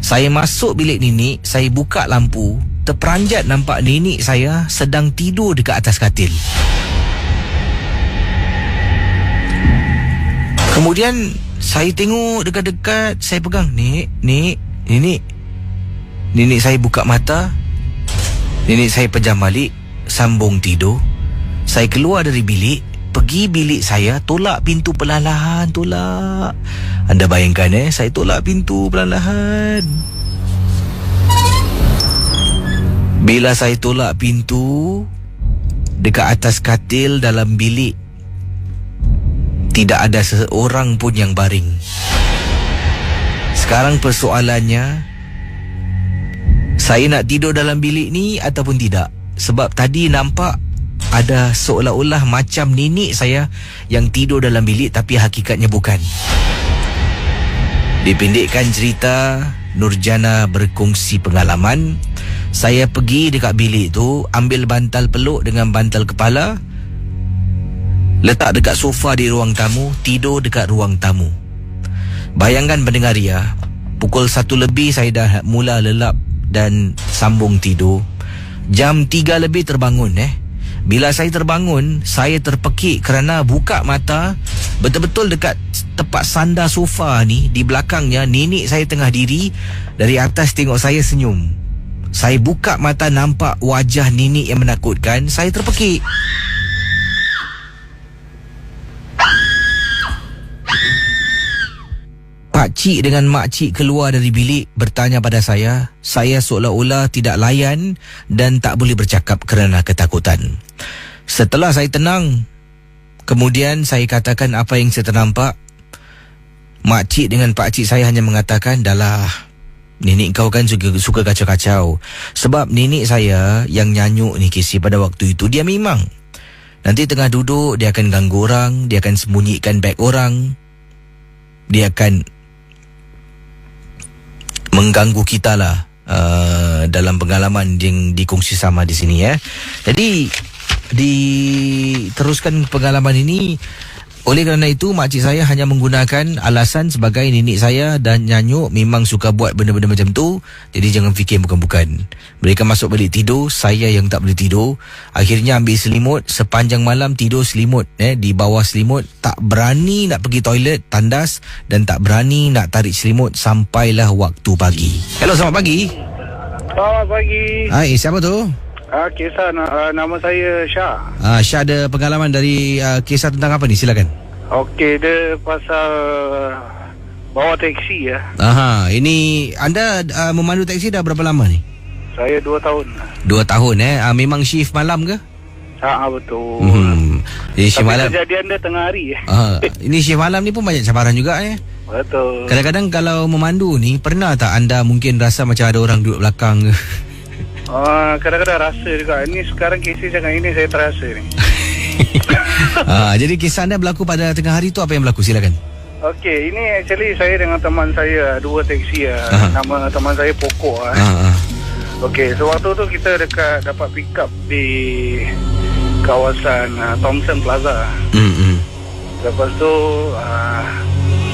Saya masuk bilik nenek, saya buka lampu, terperanjat nampak nenek saya sedang tidur dekat atas katil. Kemudian saya tengok dekat-dekat, saya pegang, Nenek. Nenek saya buka mata, nenek saya pejam balik, sambung tidur. Saya keluar dari bilik, pergi bilik saya, tolak pintu perlahan-lahan, tolak. Anda bayangkan saya tolak pintu perlahan-lahan. Bila saya tolak pintu, dekat atas katil dalam bilik, tidak ada seorang pun yang baring. Sekarang persoalannya, saya nak tidur dalam bilik ni ataupun tidak? Sebab tadi nampak ada seolah-olah macam nenek saya yang tidur dalam bilik, tapi hakikatnya bukan. Dipendekkan cerita, Nurjana berkongsi pengalaman. Saya pergi dekat bilik tu, ambil bantal peluk dengan bantal kepala, letak dekat sofa di ruang tamu, tidur dekat ruang tamu. Bayangkan pendengar ya, pukul 1 lebih saya dah mula lelap dan sambung tidur. Jam 3 lebih terbangun. Bila saya terbangun, saya terpekik kerana buka mata, betul-betul dekat tepat sandar sofa ni, di belakangnya nenek saya tengah diri, dari atas tengok saya senyum. Saya buka mata, nampak wajah nenek yang menakutkan. Saya terpekik. Pakcik dengan makcik keluar dari bilik, bertanya pada saya. Saya seolah-olah tidak layan dan tak boleh bercakap kerana ketakutan. Setelah saya tenang, kemudian saya katakan apa yang saya ternampak. Makcik dengan pakcik saya hanya mengatakan, "Dahlah, nenek kau kan suka kacau-kacau." Sebab nenek saya yang nyanyuk ni, Kisi, pada waktu itu dia memang nanti tengah duduk, dia akan ganggu orang, dia akan sembunyikan beg orang, dia akan mengganggu kita lah, dalam pengalaman yang dikongsi sama di sini ya. Jadi diteruskan pengalaman ini. Oleh kerana itu, makcik saya hanya menggunakan alasan sebagai nenek saya dan nyanyuk memang suka buat benda-benda macam tu. Jadi jangan fikir bukan-bukan. Mereka masuk balik tidur, saya yang tak boleh tidur. Akhirnya ambil selimut, sepanjang malam tidur selimut, di bawah selimut. Tak berani nak pergi toilet, tandas, dan tak berani nak tarik selimut sampailah waktu pagi. Hello, selamat pagi. Selamat pagi. Hai, siapa tu? Kisah nama saya Syah. Syah, ada pengalaman dari kisah tentang apa ni? Silakan. Okey, dia pasal bawa teksi ya. Aha, ini anda memandu teksi dah berapa lama ni? Saya 2 tahun. 2 tahun memang shift malam ke? Betul. Jadi shift malam. Kejadian dia tengah hari. Ini shift malam ni pun banyak cabaran juga Betul. Kadang-kadang kalau memandu ni, pernah tak anda mungkin rasa macam ada orang duduk belakang ke? Kadang-kadang rasa juga. Ini sekarang kisah cakap ini saya terasa ni. Jadi kisah anda berlaku pada tengah hari tu, apa yang berlaku? Silakan. Okey, ini actually saya dengan teman saya, 2 teksi Nama teman saya Pokok Okey, sewaktu tu kita dapat pick up di kawasan Thomson Plaza. Lepas tu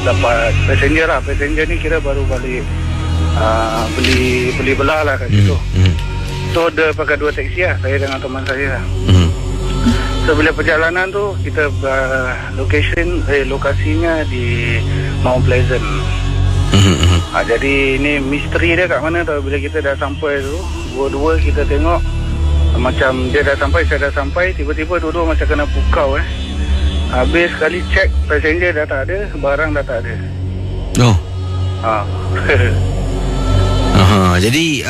dapat passenger lah. Passenger ni kira baru balik beli belah lah kat situ. So dia pakai 2 teksi saya dengan teman saya. So bila perjalanan tu kita lokasinya di Mount Pleasant. Jadi ni misteri dia kat mana tau. Bila kita dah sampai tu, dua-dua kita tengok macam dia dah sampai, saya dah sampai, tiba-tiba dua-dua macam kena pukau Habis sekali cek, passenger dah tak ada, barang dah tak ada. Jadi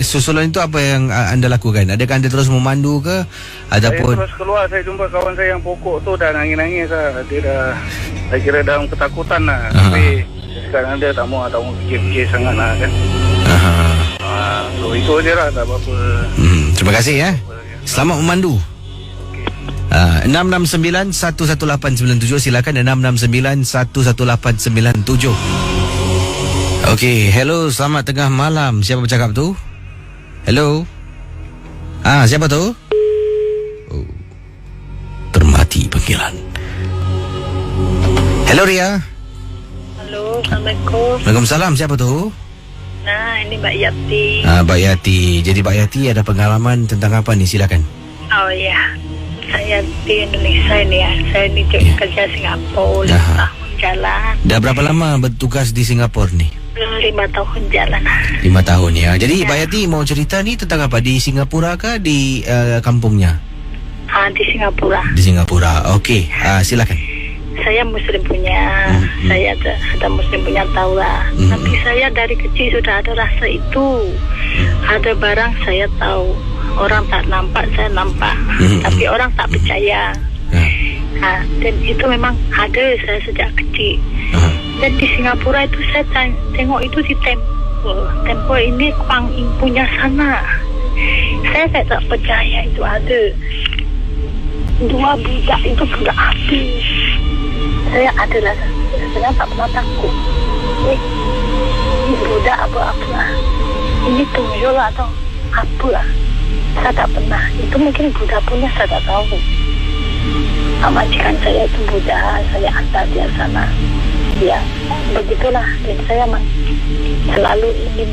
susulan itu apa yang anda lakukan? Adakah anda terus memandu ke ataupun saya terus keluar? Saya jumpa kawan saya yang pokok tu dah nangis-nangis Dia dah, saya kira dalam ketakutan Tapi sekarang dia tak mau fikir-fikir sangat kan. So itu je lah, tak apa-apa. Terima kasih ya. Selamat memandu. 669-11897. Silakan 669-11897. Okey, hello, selamat tengah malam. Siapa bercakap tu? Hello. Siapa tu? Termati panggilan. Hello Ria. Halo, Assalamualaikum. Waalaikumsalam. Siapa tu? Nah, ini Mbak Yati. Mbak Yati. Jadi Mbak Yati ada pengalaman tentang apa ni? Silakan. Oh ya, saya di Indonesia ini ya. Saya ini kerja Singapura 5 tahun jalan. Dah berapa lama bertugas di Singapura ni? 5 tahun jalan. 5 tahun ya. Jadi Mbak Yati mau cerita ni tentang apa? Di Singapura kah di kampungnya? Di Singapura. Di Singapura. Okey, silakan. Saya Muslim punya, saya ada Muslim punya tahu lah. Tapi saya dari kecil sudah ada rasa itu. Ada barang saya tahu, orang tak nampak saya nampak, tapi orang tak percaya. Dan itu memang ada saya sejak kecil. Dan di Singapura itu saya tengok itu di tempo ini Kuang Yin punya sana. Saya tak percaya itu ada. 2 budak itu budak api. Saya adalah saya tak pernah takut. Ini budak apa-apa. Ini tunjuk lah atau apa lah. Saya tak pernah. Itu mungkin budak punya saya tak tahu. Majikan saya itu budak, saya hantar dia sana. Ya, begitulah. Dan saya selalu ingin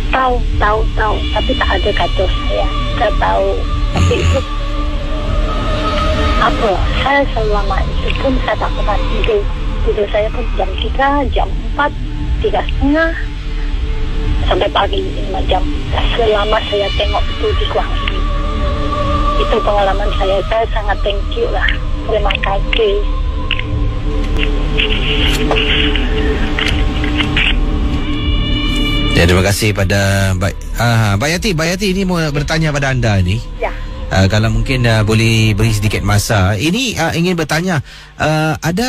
tahu. Tapi tak ada kata saya tahu. Tapi itu apa? Saya selama itu pun saya tak pernah tidur. Tidur saya pun jam 3, jam 4, 3:30 sampai pagi 5 jam. Selama saya tengok itu di Kuang Yin. Itu pengalaman saya. Saya sangat thank you lah. Terima kasih. Ya, terima kasih pada Mbak Yati ini mau bertanya pada anda ni. Ya. Kalau mungkin boleh beri sedikit masa. Ini ingin bertanya, ada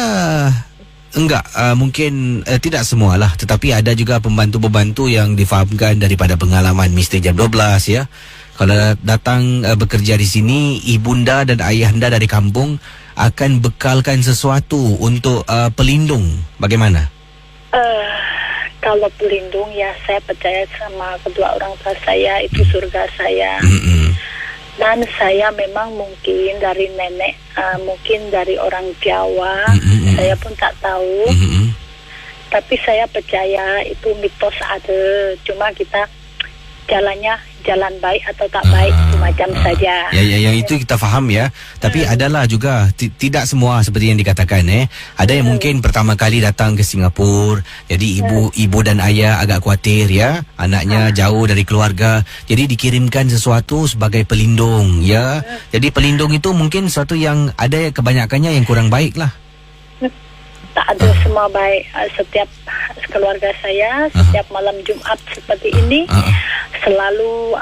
enggak mungkin tidak semualah, tetapi ada juga pembantu-pembantu yang difahamkan daripada pengalaman Misteri Jam 12 ya. Kalau datang bekerja di sini, ibunda dan ayahanda dari kampung akan bekalkan sesuatu untuk pelindung. Bagaimana? Kalau pelindung ya saya percaya sama kedua orang tua saya, itu surga saya. Dan saya memang mungkin dari nenek, mungkin dari orang Jawa, saya pun tak tahu. Tapi saya percaya itu mitos ada. Cuma kita jalannya jalan baik atau tak baik itu macam saja. Ya, yang itu kita faham ya. Tapi adalah juga tidak semua seperti yang dikatakan Ada yang mungkin pertama kali datang ke Singapura, jadi ibu dan ayah agak khawatir ya, anaknya jauh dari keluarga, jadi dikirimkan sesuatu sebagai pelindung ya. Jadi pelindung itu mungkin sesuatu yang ada kebanyakannya yang kurang baik lah. Tak ada semua baik. Setiap keluarga saya setiap malam Jumat seperti ini selalu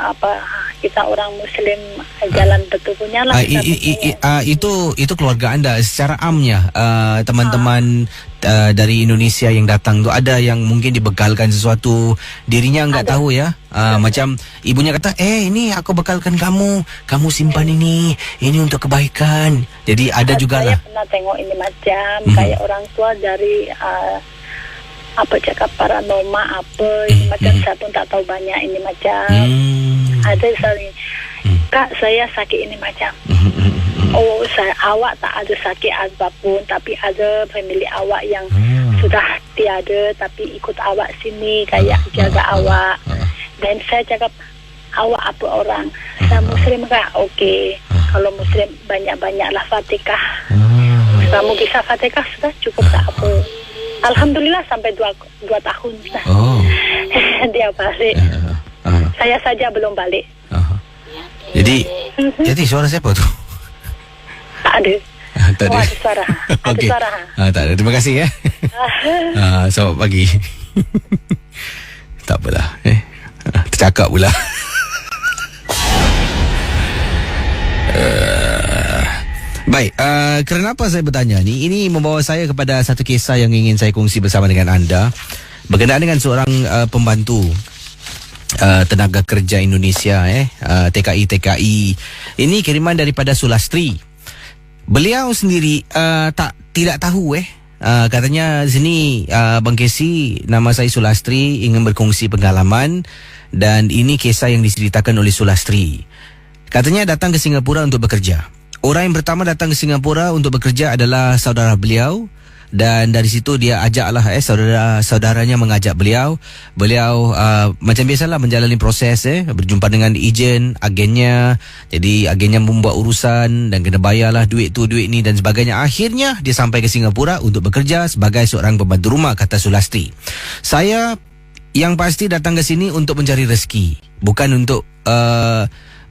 kita orang Muslim jalan betul punya lah. Itu keluarga anda secara amnya, teman-teman dari Indonesia yang datang tu ada yang mungkin dibekalkan sesuatu, dirinya enggak tahu ya. Macam ibunya kata, ini aku bekalkan kamu simpan ini untuk kebaikan. Jadi ada juga lah. Saya pernah tengok ini macam kayak orang tua dari cakap paranormal ini macam saya pun tak tahu banyak ini macam. Ada sekali, Kak saya sakit ini macam. Awak tak ada sakit apapun, tapi ada family awak yang sudah tiada tapi ikut awak sini kayak jaga awak. Dan saya cakap, awak apa orang? Saya Muslim kak? Okey. Kalau Muslim banyak-banyaklah Fatihah. Kamu bisa Fatihah sudah cukup tak apa. Alhamdulillah sampai 2 tahun. Oh. Dia balik. Saya saja belum balik. Jadi suara siapa tu? Tak ada. Tak ada. Ada suara. Ada Okey. suara. Tak ada. Terima kasih ya. Selamat pagi. Tak apalah. Tercakap pula. Baik, kenapa saya bertanya ni? Ini membawa saya kepada satu kisah yang ingin saya kongsi bersama dengan anda berkenaan dengan seorang pembantu tenaga kerja Indonesia, TKI. Ini kiriman daripada Sulastri. Beliau sendiri tidak tahu katanya di sini Bang Casey, nama saya Sulastri, ingin berkongsi pengalaman dan ini kisah yang diceritakan oleh Sulastri. Katanya datang ke Singapura untuk bekerja. Orang yang pertama datang ke Singapura untuk bekerja adalah saudara beliau dan dari situ dia ajaklah saudaranya mengajak beliau. Beliau macam biasalah menjalani proses berjumpa dengan ejen, agennya. Jadi agennya membuat urusan dan kena bayarlah duit ni dan sebagainya. Akhirnya dia sampai ke Singapura untuk bekerja sebagai seorang pembantu rumah, kata Sulastri. Saya yang pasti datang ke sini untuk mencari rezeki, bukan untuk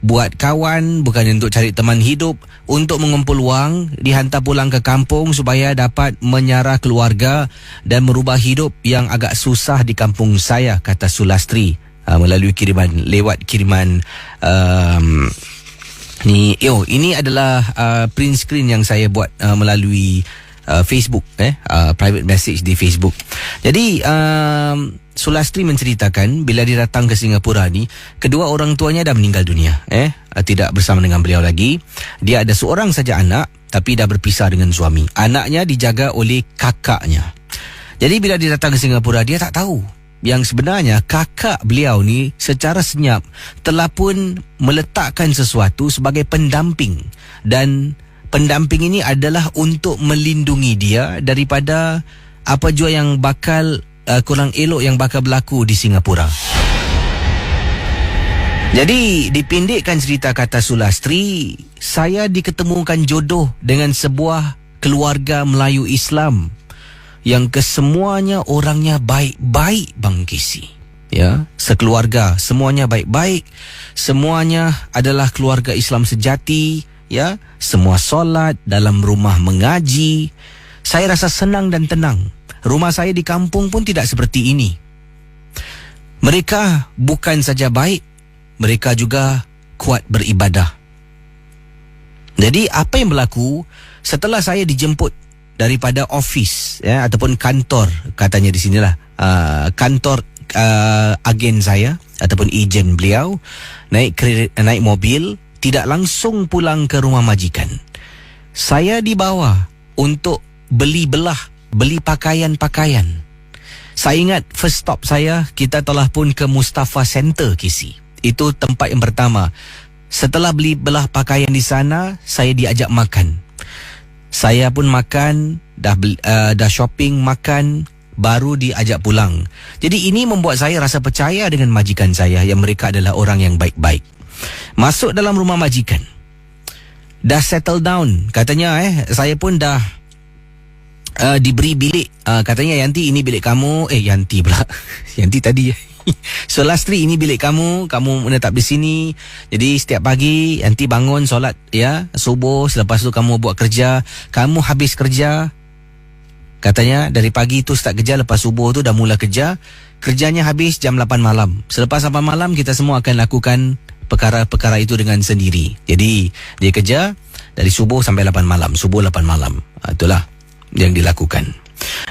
buat kawan, bukan untuk cari teman hidup, untuk mengumpul wang, dihantar pulang ke kampung supaya dapat menyara keluarga dan merubah hidup yang agak susah di kampung saya, kata Sulastri melalui lewat kiriman ini adalah print screen yang saya buat melalui Facebook, private message di Facebook. Jadi Sulastri menceritakan bila dia datang ke Singapura ni, kedua orang tuanya dah meninggal dunia, tidak bersama dengan beliau lagi. Dia ada seorang saja anak, tapi dah berpisah dengan suami. Anaknya dijaga oleh kakaknya. Jadi bila dia datang ke Singapura, dia tak tahu yang sebenarnya kakak beliau ni secara senyap telah pun meletakkan sesuatu sebagai pendamping, dan pendamping ini adalah untuk melindungi dia daripada apa jua yang bakal kurang elok yang bakal berlaku di Singapura. Jadi dipendekkan cerita, kata Sulastri, saya diketemukan jodoh dengan sebuah keluarga Melayu Islam yang kesemuanya orangnya baik-baik, Bang Casey. Ya, sekeluarga semuanya baik-baik, semuanya adalah keluarga Islam sejati, ya, semua solat, dalam rumah mengaji. Saya rasa senang dan tenang. Rumah saya di kampung pun tidak seperti ini. Mereka bukan saja baik, mereka juga kuat beribadah. Jadi apa yang berlaku setelah saya dijemput daripada office, ataupun kantor, katanya di sinilah kantor agen saya ataupun ejen beliau, naik mobil, tidak langsung pulang ke rumah majikan. Saya dibawa untuk beli pakaian-pakaian. Saya ingat first stop saya, kita telah pun ke Mustafa Center, Casey. Itu tempat yang pertama. Setelah beli belah pakaian di sana, saya diajak makan. Saya pun makan, dah shopping, makan, baru diajak pulang. Jadi ini membuat saya rasa percaya dengan majikan saya yang mereka adalah orang yang baik-baik. Masuk dalam rumah majikan, dah settle down. Katanya saya pun dah diberi bilik. Katanya, Yanti, ini bilik kamu. Yanti pula. Yanti tadi. Sulastri, ini bilik kamu menetap di sini. Jadi setiap pagi Yanti bangun solat subuh, selepas tu kamu buat kerja. Kamu habis kerja, katanya dari pagi tu start kerja, lepas subuh tu dah mula kerja. Kerjanya habis jam 8 malam. Selepas 8 malam kita semua akan lakukan perkara-perkara itu dengan sendiri. Jadi dia kerja dari subuh sampai 8 malam, subuh 8 malam. Itulah yang dilakukan.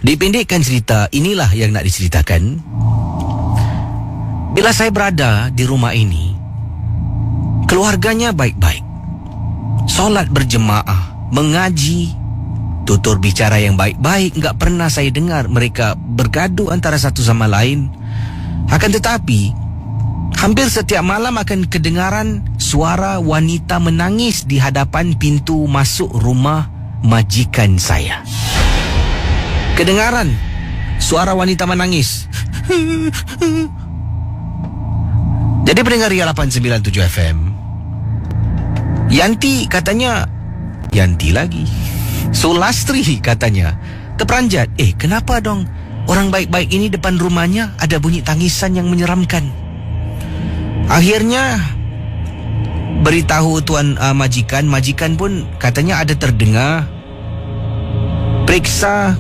Dipendekkan cerita, inilah yang nak diceritakan. Bila saya berada di rumah ini, keluarganya baik-baik, solat berjemaah, mengaji, tutur bicara yang baik-baik. Enggak pernah saya dengar mereka bergaduh antara satu sama lain. Akan tetapi hampir setiap malam akan kedengaran suara wanita menangis di hadapan pintu masuk rumah majikan saya. Kedengaran suara wanita menangis. Jadi pendengar Ria 897 FM, Yanti katanya, Yanti lagi, Sulastri katanya terperanjat. Kenapa dong orang baik-baik ini depan rumahnya ada bunyi tangisan yang menyeramkan? Akhirnya beritahu tuan majikan pun katanya ada terdengar. Periksa.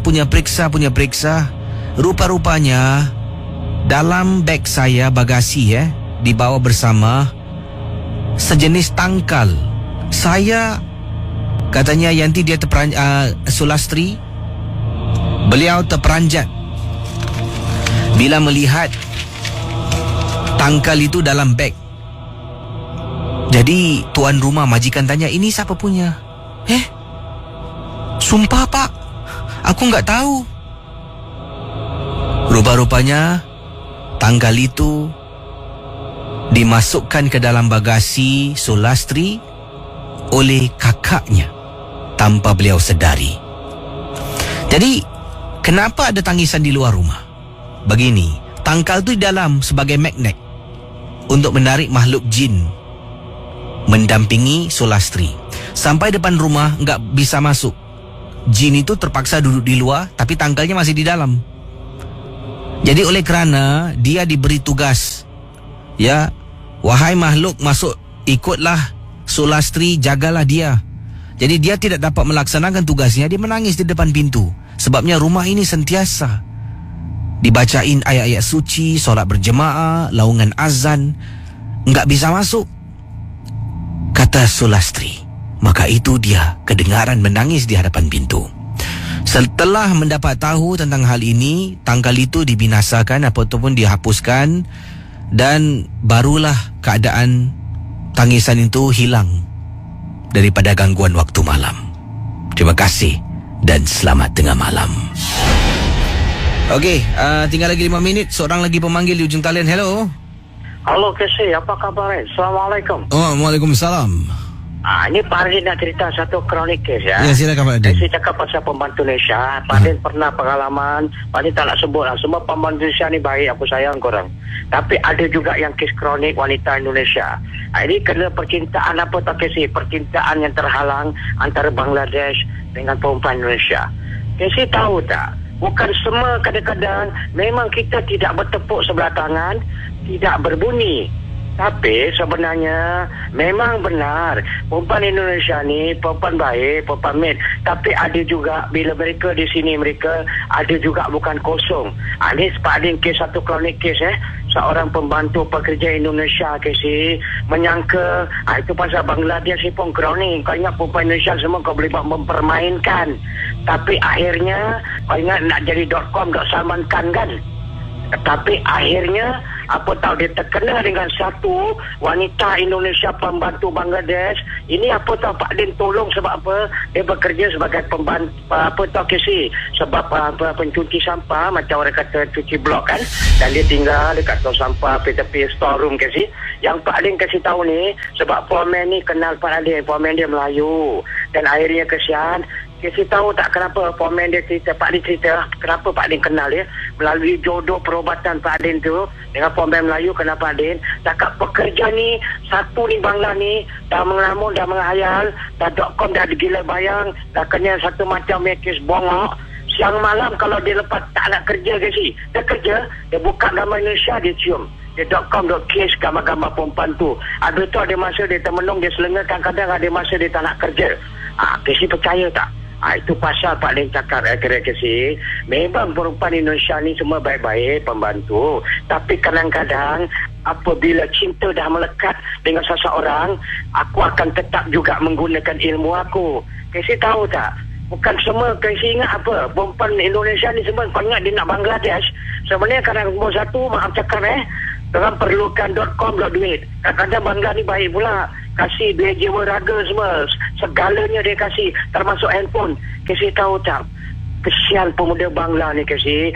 Rupa-rupanya dalam beg saya, bagasi dibawa bersama sejenis tangkal. Saya katanya Yanti dia Sulastri, beliau terperanjat bila melihat tangkal itu dalam beg. Jadi tuan rumah, majikan tanya, ini siapa punya? Sumpah pak, aku nggak tahu. Rupa-rupanya tangkal itu dimasukkan ke dalam bagasi Sulastri oleh kakaknya tanpa beliau sedari. Jadi kenapa ada tangisan di luar rumah? Begini, tangkal itu di dalam sebagai magnet untuk menarik makhluk jin mendampingi Sulastri. Sampai depan rumah enggak bisa masuk. Jin itu terpaksa duduk di luar, tapi tangkalnya masih di dalam. Jadi oleh kerana dia diberi tugas, wahai makhluk masuk, ikutlah Sulastri, jagalah dia. Jadi dia tidak dapat melaksanakan tugasnya, dia menangis di depan pintu. Sebabnya rumah ini sentiasa dibacain ayat-ayat suci, solat berjemaah, laungan azan, enggak bisa masuk. Kata Sulastri. Maka itu dia kedengaran menangis di hadapan pintu. Setelah mendapat tahu tentang hal ini, tangkal itu dibinasakan ataupun dihapuskan, dan barulah keadaan tangisan itu hilang daripada gangguan waktu malam. Terima kasih dan selamat tengah malam. Okey, tinggal lagi 5 minit. Seorang lagi pemanggil di ujung talian. Hello. Halo Kesi, apa kabar? Assalamualaikum. Waalaikumsalam. Ini Pak Ardin nak cerita satu kronik kes ya. Ya, silakan Pak Ardin. Saya cakap pasal pembantu Malaysia. Pak Ardin pernah pengalaman. Pak Ardin tak nak sebut lah. Semua pembantu Malaysia ni baik, aku sayang korang. Tapi ada juga yang kes kronik wanita Indonesia. Ini kena percintaan apa tak Kesi? Percintaan yang terhalang antara Bangladesh dengan perempuan Indonesia. Kesi tahu tak? Bukan semua, kadang-kadang memang kita tidak bertepuk sebelah tangan, tidak berbunyi. Tapi sebenarnya memang benar perempuan Indonesia ni perempuan baik, perempuan mate. Tapi ada juga bila mereka di sini, mereka ada juga bukan kosong. Ini Pak Adin kes satu kronik kes seorang pembantu pekerja Indonesia kesi menyangka itu pasal Bangladesh ni pun kronik. Kau ingat perempuan Indonesia semua kau boleh mempermainkan. Tapi akhirnya kau ingat nak jadi .com.Salman Khan kan? Tapi akhirnya apa tahu dia terkena dengan satu wanita Indonesia pembantu Bangladesh. Ini apa tahu Pak Din tolong sebab apa? Dia bekerja sebagai pembantu apa tahu kesi sebab pencuci sampah, macam orang kata cuci blok kan. Dan dia tinggal dekat tong sampah tepi storeroom kesi. Yang Pak Din kasih tahu ni sebab foreman ni kenal Pak Din, foreman dia Melayu. Dan akhirnya kesian Kesi tahu tak kenapa foreman dia cerita, Pak Din cerita kenapa Pak Din kenal dia melalui jodoh perubatan Pak Din tu dengan foreman Melayu. Kenapa Pak Din cakap pekerja ni satu ni Bangla ni dah mengelamun, dah menghayal, dah .com dah gila bayang, dah kena satu macam mekis bongok. Siang malam kalau dia lepas tak nak kerja Kesi, dia kerja, dia buka gambar Indonesia, dia cium. Dia .com.case gambar-gambar perempuan tu. Ada tu ada masa dia termenung, dia selenga, kadang-kadang ada masa dia tak nak kerja. Kesi percaya tak? Itu pasal Pak Din cakap akhirnya Kesi, memang perempuan Indonesia ni semua baik-baik, pembantu. Tapi kadang-kadang apabila cinta dah melekat dengan seseorang, aku akan tetap juga menggunakan ilmu aku. Kesi tahu tak? Bukan semua Kesi ingat apa? Perempuan Indonesia ni semua kau ingat dia nak Bangladesh. Sebenarnya kadang nombor satu, maaf cakap orang perlukan .com.duit. Kadang-kadang Bangla ni baik pula. Kasih biaya jiwa raga semua. Segalanya dia kasih. Termasuk handphone. Kesi tahu tak? Kesian pemuda Bangla ni Kesi.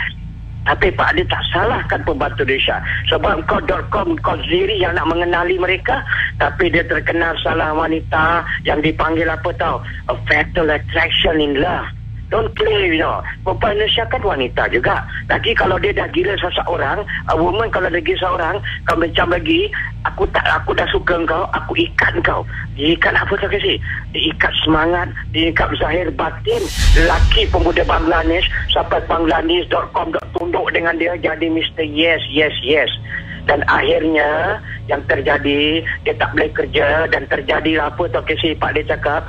Tapi Pak Adi tak salahkan pembantu Indonesia. Sebab .com, kau sendiri yang nak mengenali mereka. Tapi dia terkenal salah wanita yang dipanggil apa tahu? A fatal attraction in love. Don't play, Perempuan Indonesia kan wanita juga. Lagi kalau dia dah gila seseorang, a woman kalau dah gila seseorang, kau macam lagi, aku dah suka kau, aku ikat kau. Diikat apa tak kasi? Diikat semangat, diikat zahir batin. Lelaki pemuda Bangladesh, sampai Bangladesh.com tunduk dengan dia jadi Mr. Yes, yes, yes. Dan akhirnya yang terjadi, dia tak boleh kerja dan terjadi apa tak kasi Pak Din cakap,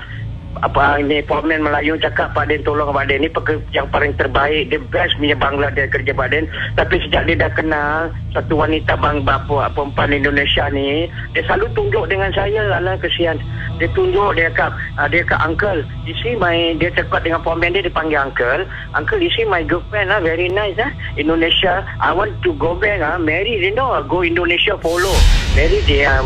apa ini Pomen Melayu cakap Pak Din tolong Pak Din, ini yang paling terbaik, the best punya Bangladesh kerja Pak Din. Tapi sejak dia dah kenal satu wanita perempuan Indonesia ni, dia selalu tunjuk dengan saya, alah kesian. Dia tunjuk, dia kata uncle, you see dia cakap dengan Pomen dia panggil uncle, you see my girlfriend very nice Indonesia, I want to go back marry, go Indonesia follow, marry dia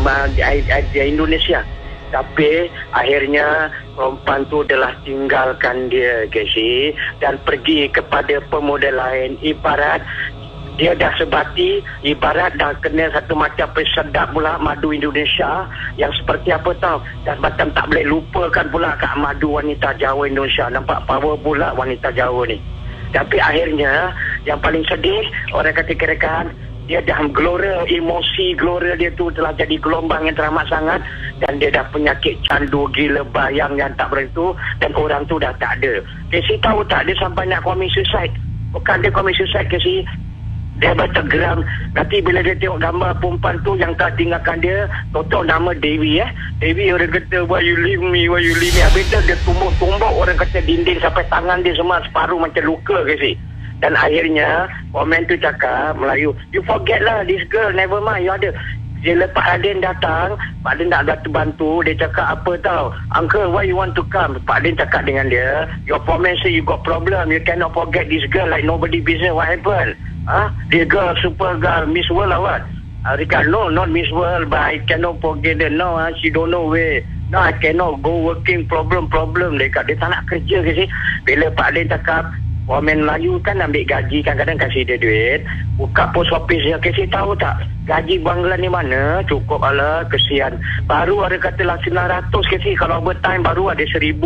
Indonesia. Tapi akhirnya perempuan tu telah tinggalkan dia, Casey, dan pergi kepada pemuda lain. Ibarat dia dah sebati, ibarat dah kena satu macam pesedap pula madu Indonesia yang seperti apa tahu, dan macam tak boleh lupakan pula kat madu wanita Jawa Indonesia. Nampak power pula wanita Jawa ni. Tapi akhirnya yang paling sedih, orang kata kirakan dia dah emosi gelora dia tu telah jadi gelombang yang teramat sangat, dan dia dah penyakit candu gila bayang yang tak berhentu, dan orang tu dah tak ada. Casey tahu tak, dia sampai nak commit suicide. Bukan dia commit suicide, Casey, dia bertergeram. Nanti bila dia tengok gambar perempuan tu yang tak tinggalkan dia, total nama Dewi Dewi, orang kata why you leave me. Habis tu dia tumbuk orang kata dinding sampai tangan dia semua separuh macam luka, Casey. Dan akhirnya komen tu cakap Melayu, you forget lah this girl, never mind, you ada. Bila Pak Din datang, Pak Din tak ada bantu. Dia cakap apa tau, uncle why you want to come? Pak Din cakap dengan dia, your comment say you got problem, you cannot forget this girl like nobody business. What happened? This girl super girl, Miss World or what? Rika, no, not Miss World, but I cannot forget her. No, she don't know where. No, I cannot go working, problem. Dia tak nak kerja ke sih. Bila Pak Din cakap, Wamen Melayu kan ambil gaji, kadang-kadang kasih dia duit, buka post office dia, kasih tahu tak gaji Bangla ni mana, cukup ala, kesian. Baru ada kata lah 900 kasih, kalau overtime baru ada 1000.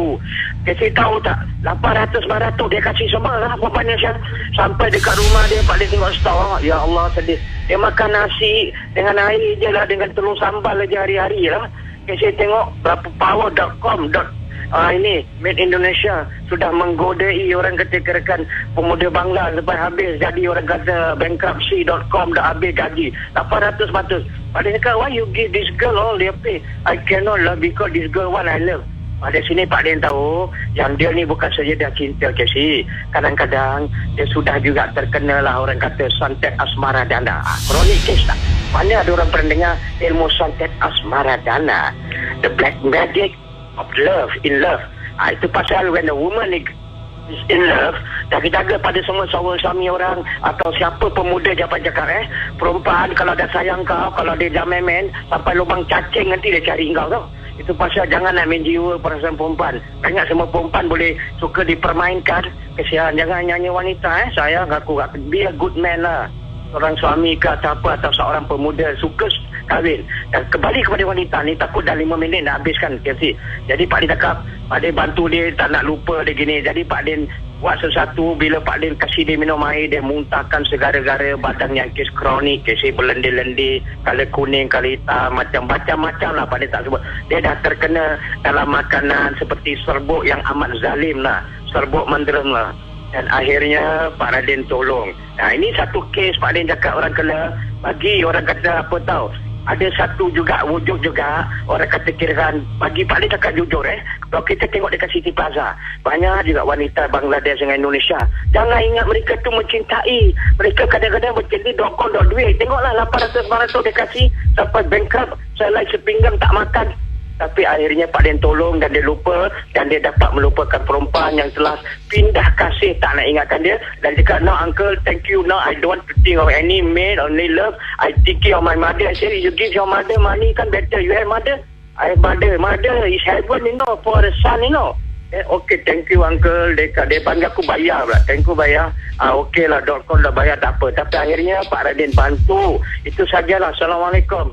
Kasih tahu tak 800-900 dia kasih semua lah bapaknya. Sampai dekat rumah dia Pak Din tengok stok, ya Allah sedih. Dia makan nasi dengan air je lah, dengan telur sambal aja hari-hari lah. Kasih tengok berapa power.com ini Made Indonesia sudah menggodai orang kata-katakan pemuda Bangla lepas habis jadi orang kata bankruptcy.com dah habis gaji 800-400. Pada cakap, why you give this girl all their pay? I cannot love because this girl one I love. Pada sini Pak Din tahu yang dia ni bukan saja dah cinta, Casey, kadang-kadang dia sudah juga terkena lah orang kata santet asmara dana. Kronik kes tak? Mana ada orang pernah dengar ilmu santet asmara dana? The black magic of love, in love. Itu pasal when the woman is in love, jaga-jaga pada semua suami orang atau siapa pemuda jangan cakap perempuan kalau dah sayang kau, kalau dia dah memen sampai lubang cacing nanti dia cari kau tau. Itu pasal jangan nak main jiwa perasaan perempuan. Banyak semua perempuan boleh suka dipermainkan. Kesian, jangan nyanyi wanita sayang aku, be a good man lah. Seorang suami ke atau apa, atau seorang pemuda suka kahwin. Dan kembali kepada wanita ni, takut dah 5 minit nak habiskan, Casey. Jadi Pak Din cakap, Pak Din bantu dia, tak nak lupa dia gini. Jadi Pak Din buat sesuatu, bila Pak Din kasih dia minum air, dia muntahkan segara-gara badan yang kes kronik, Casey, berlendir-lendir, kala kuning, kala hitam, macam-macam lah Pak Din tak sebut. Dia dah terkena dalam makanan seperti serbuk yang amat zalim lah, serbuk menderem lah. Dan akhirnya Pak Radin tolong. Nah, ini satu kes Pak Din cakap orang kena bagi orang kata apa tahu. Ada satu juga wujud juga orang kata kirakan bagi Pak Din cakap jujur kalau kita tengok dekat City Plaza, banyak juga wanita Bangladesh dengan Indonesia. Jangan ingat mereka tu mencintai. Mereka kadang-kadang bercintai dokon dok duit. Tengoklah 800-900 dia kasih sampai bankrupt, selai sepinggang tak makan. Tapi akhirnya Pak Din tolong dan dia lupa, dan dia dapat melupakan perempuan yang telah pindah kasih, tak nak ingatkan dia. Dan dia kata, no uncle, thank you, no I don't want to think of any maid, only love, I take care of my mother. I said, you give your mother money kan better, you have mother? I have mother is heaven, for a son, okay, thank you uncle. Dia panggil aku bayar pula, thank you bayar. Okay lah, .com dah bayar tak apa. Tapi akhirnya Pak Radin bantu. Itu sajalah. Assalamualaikum.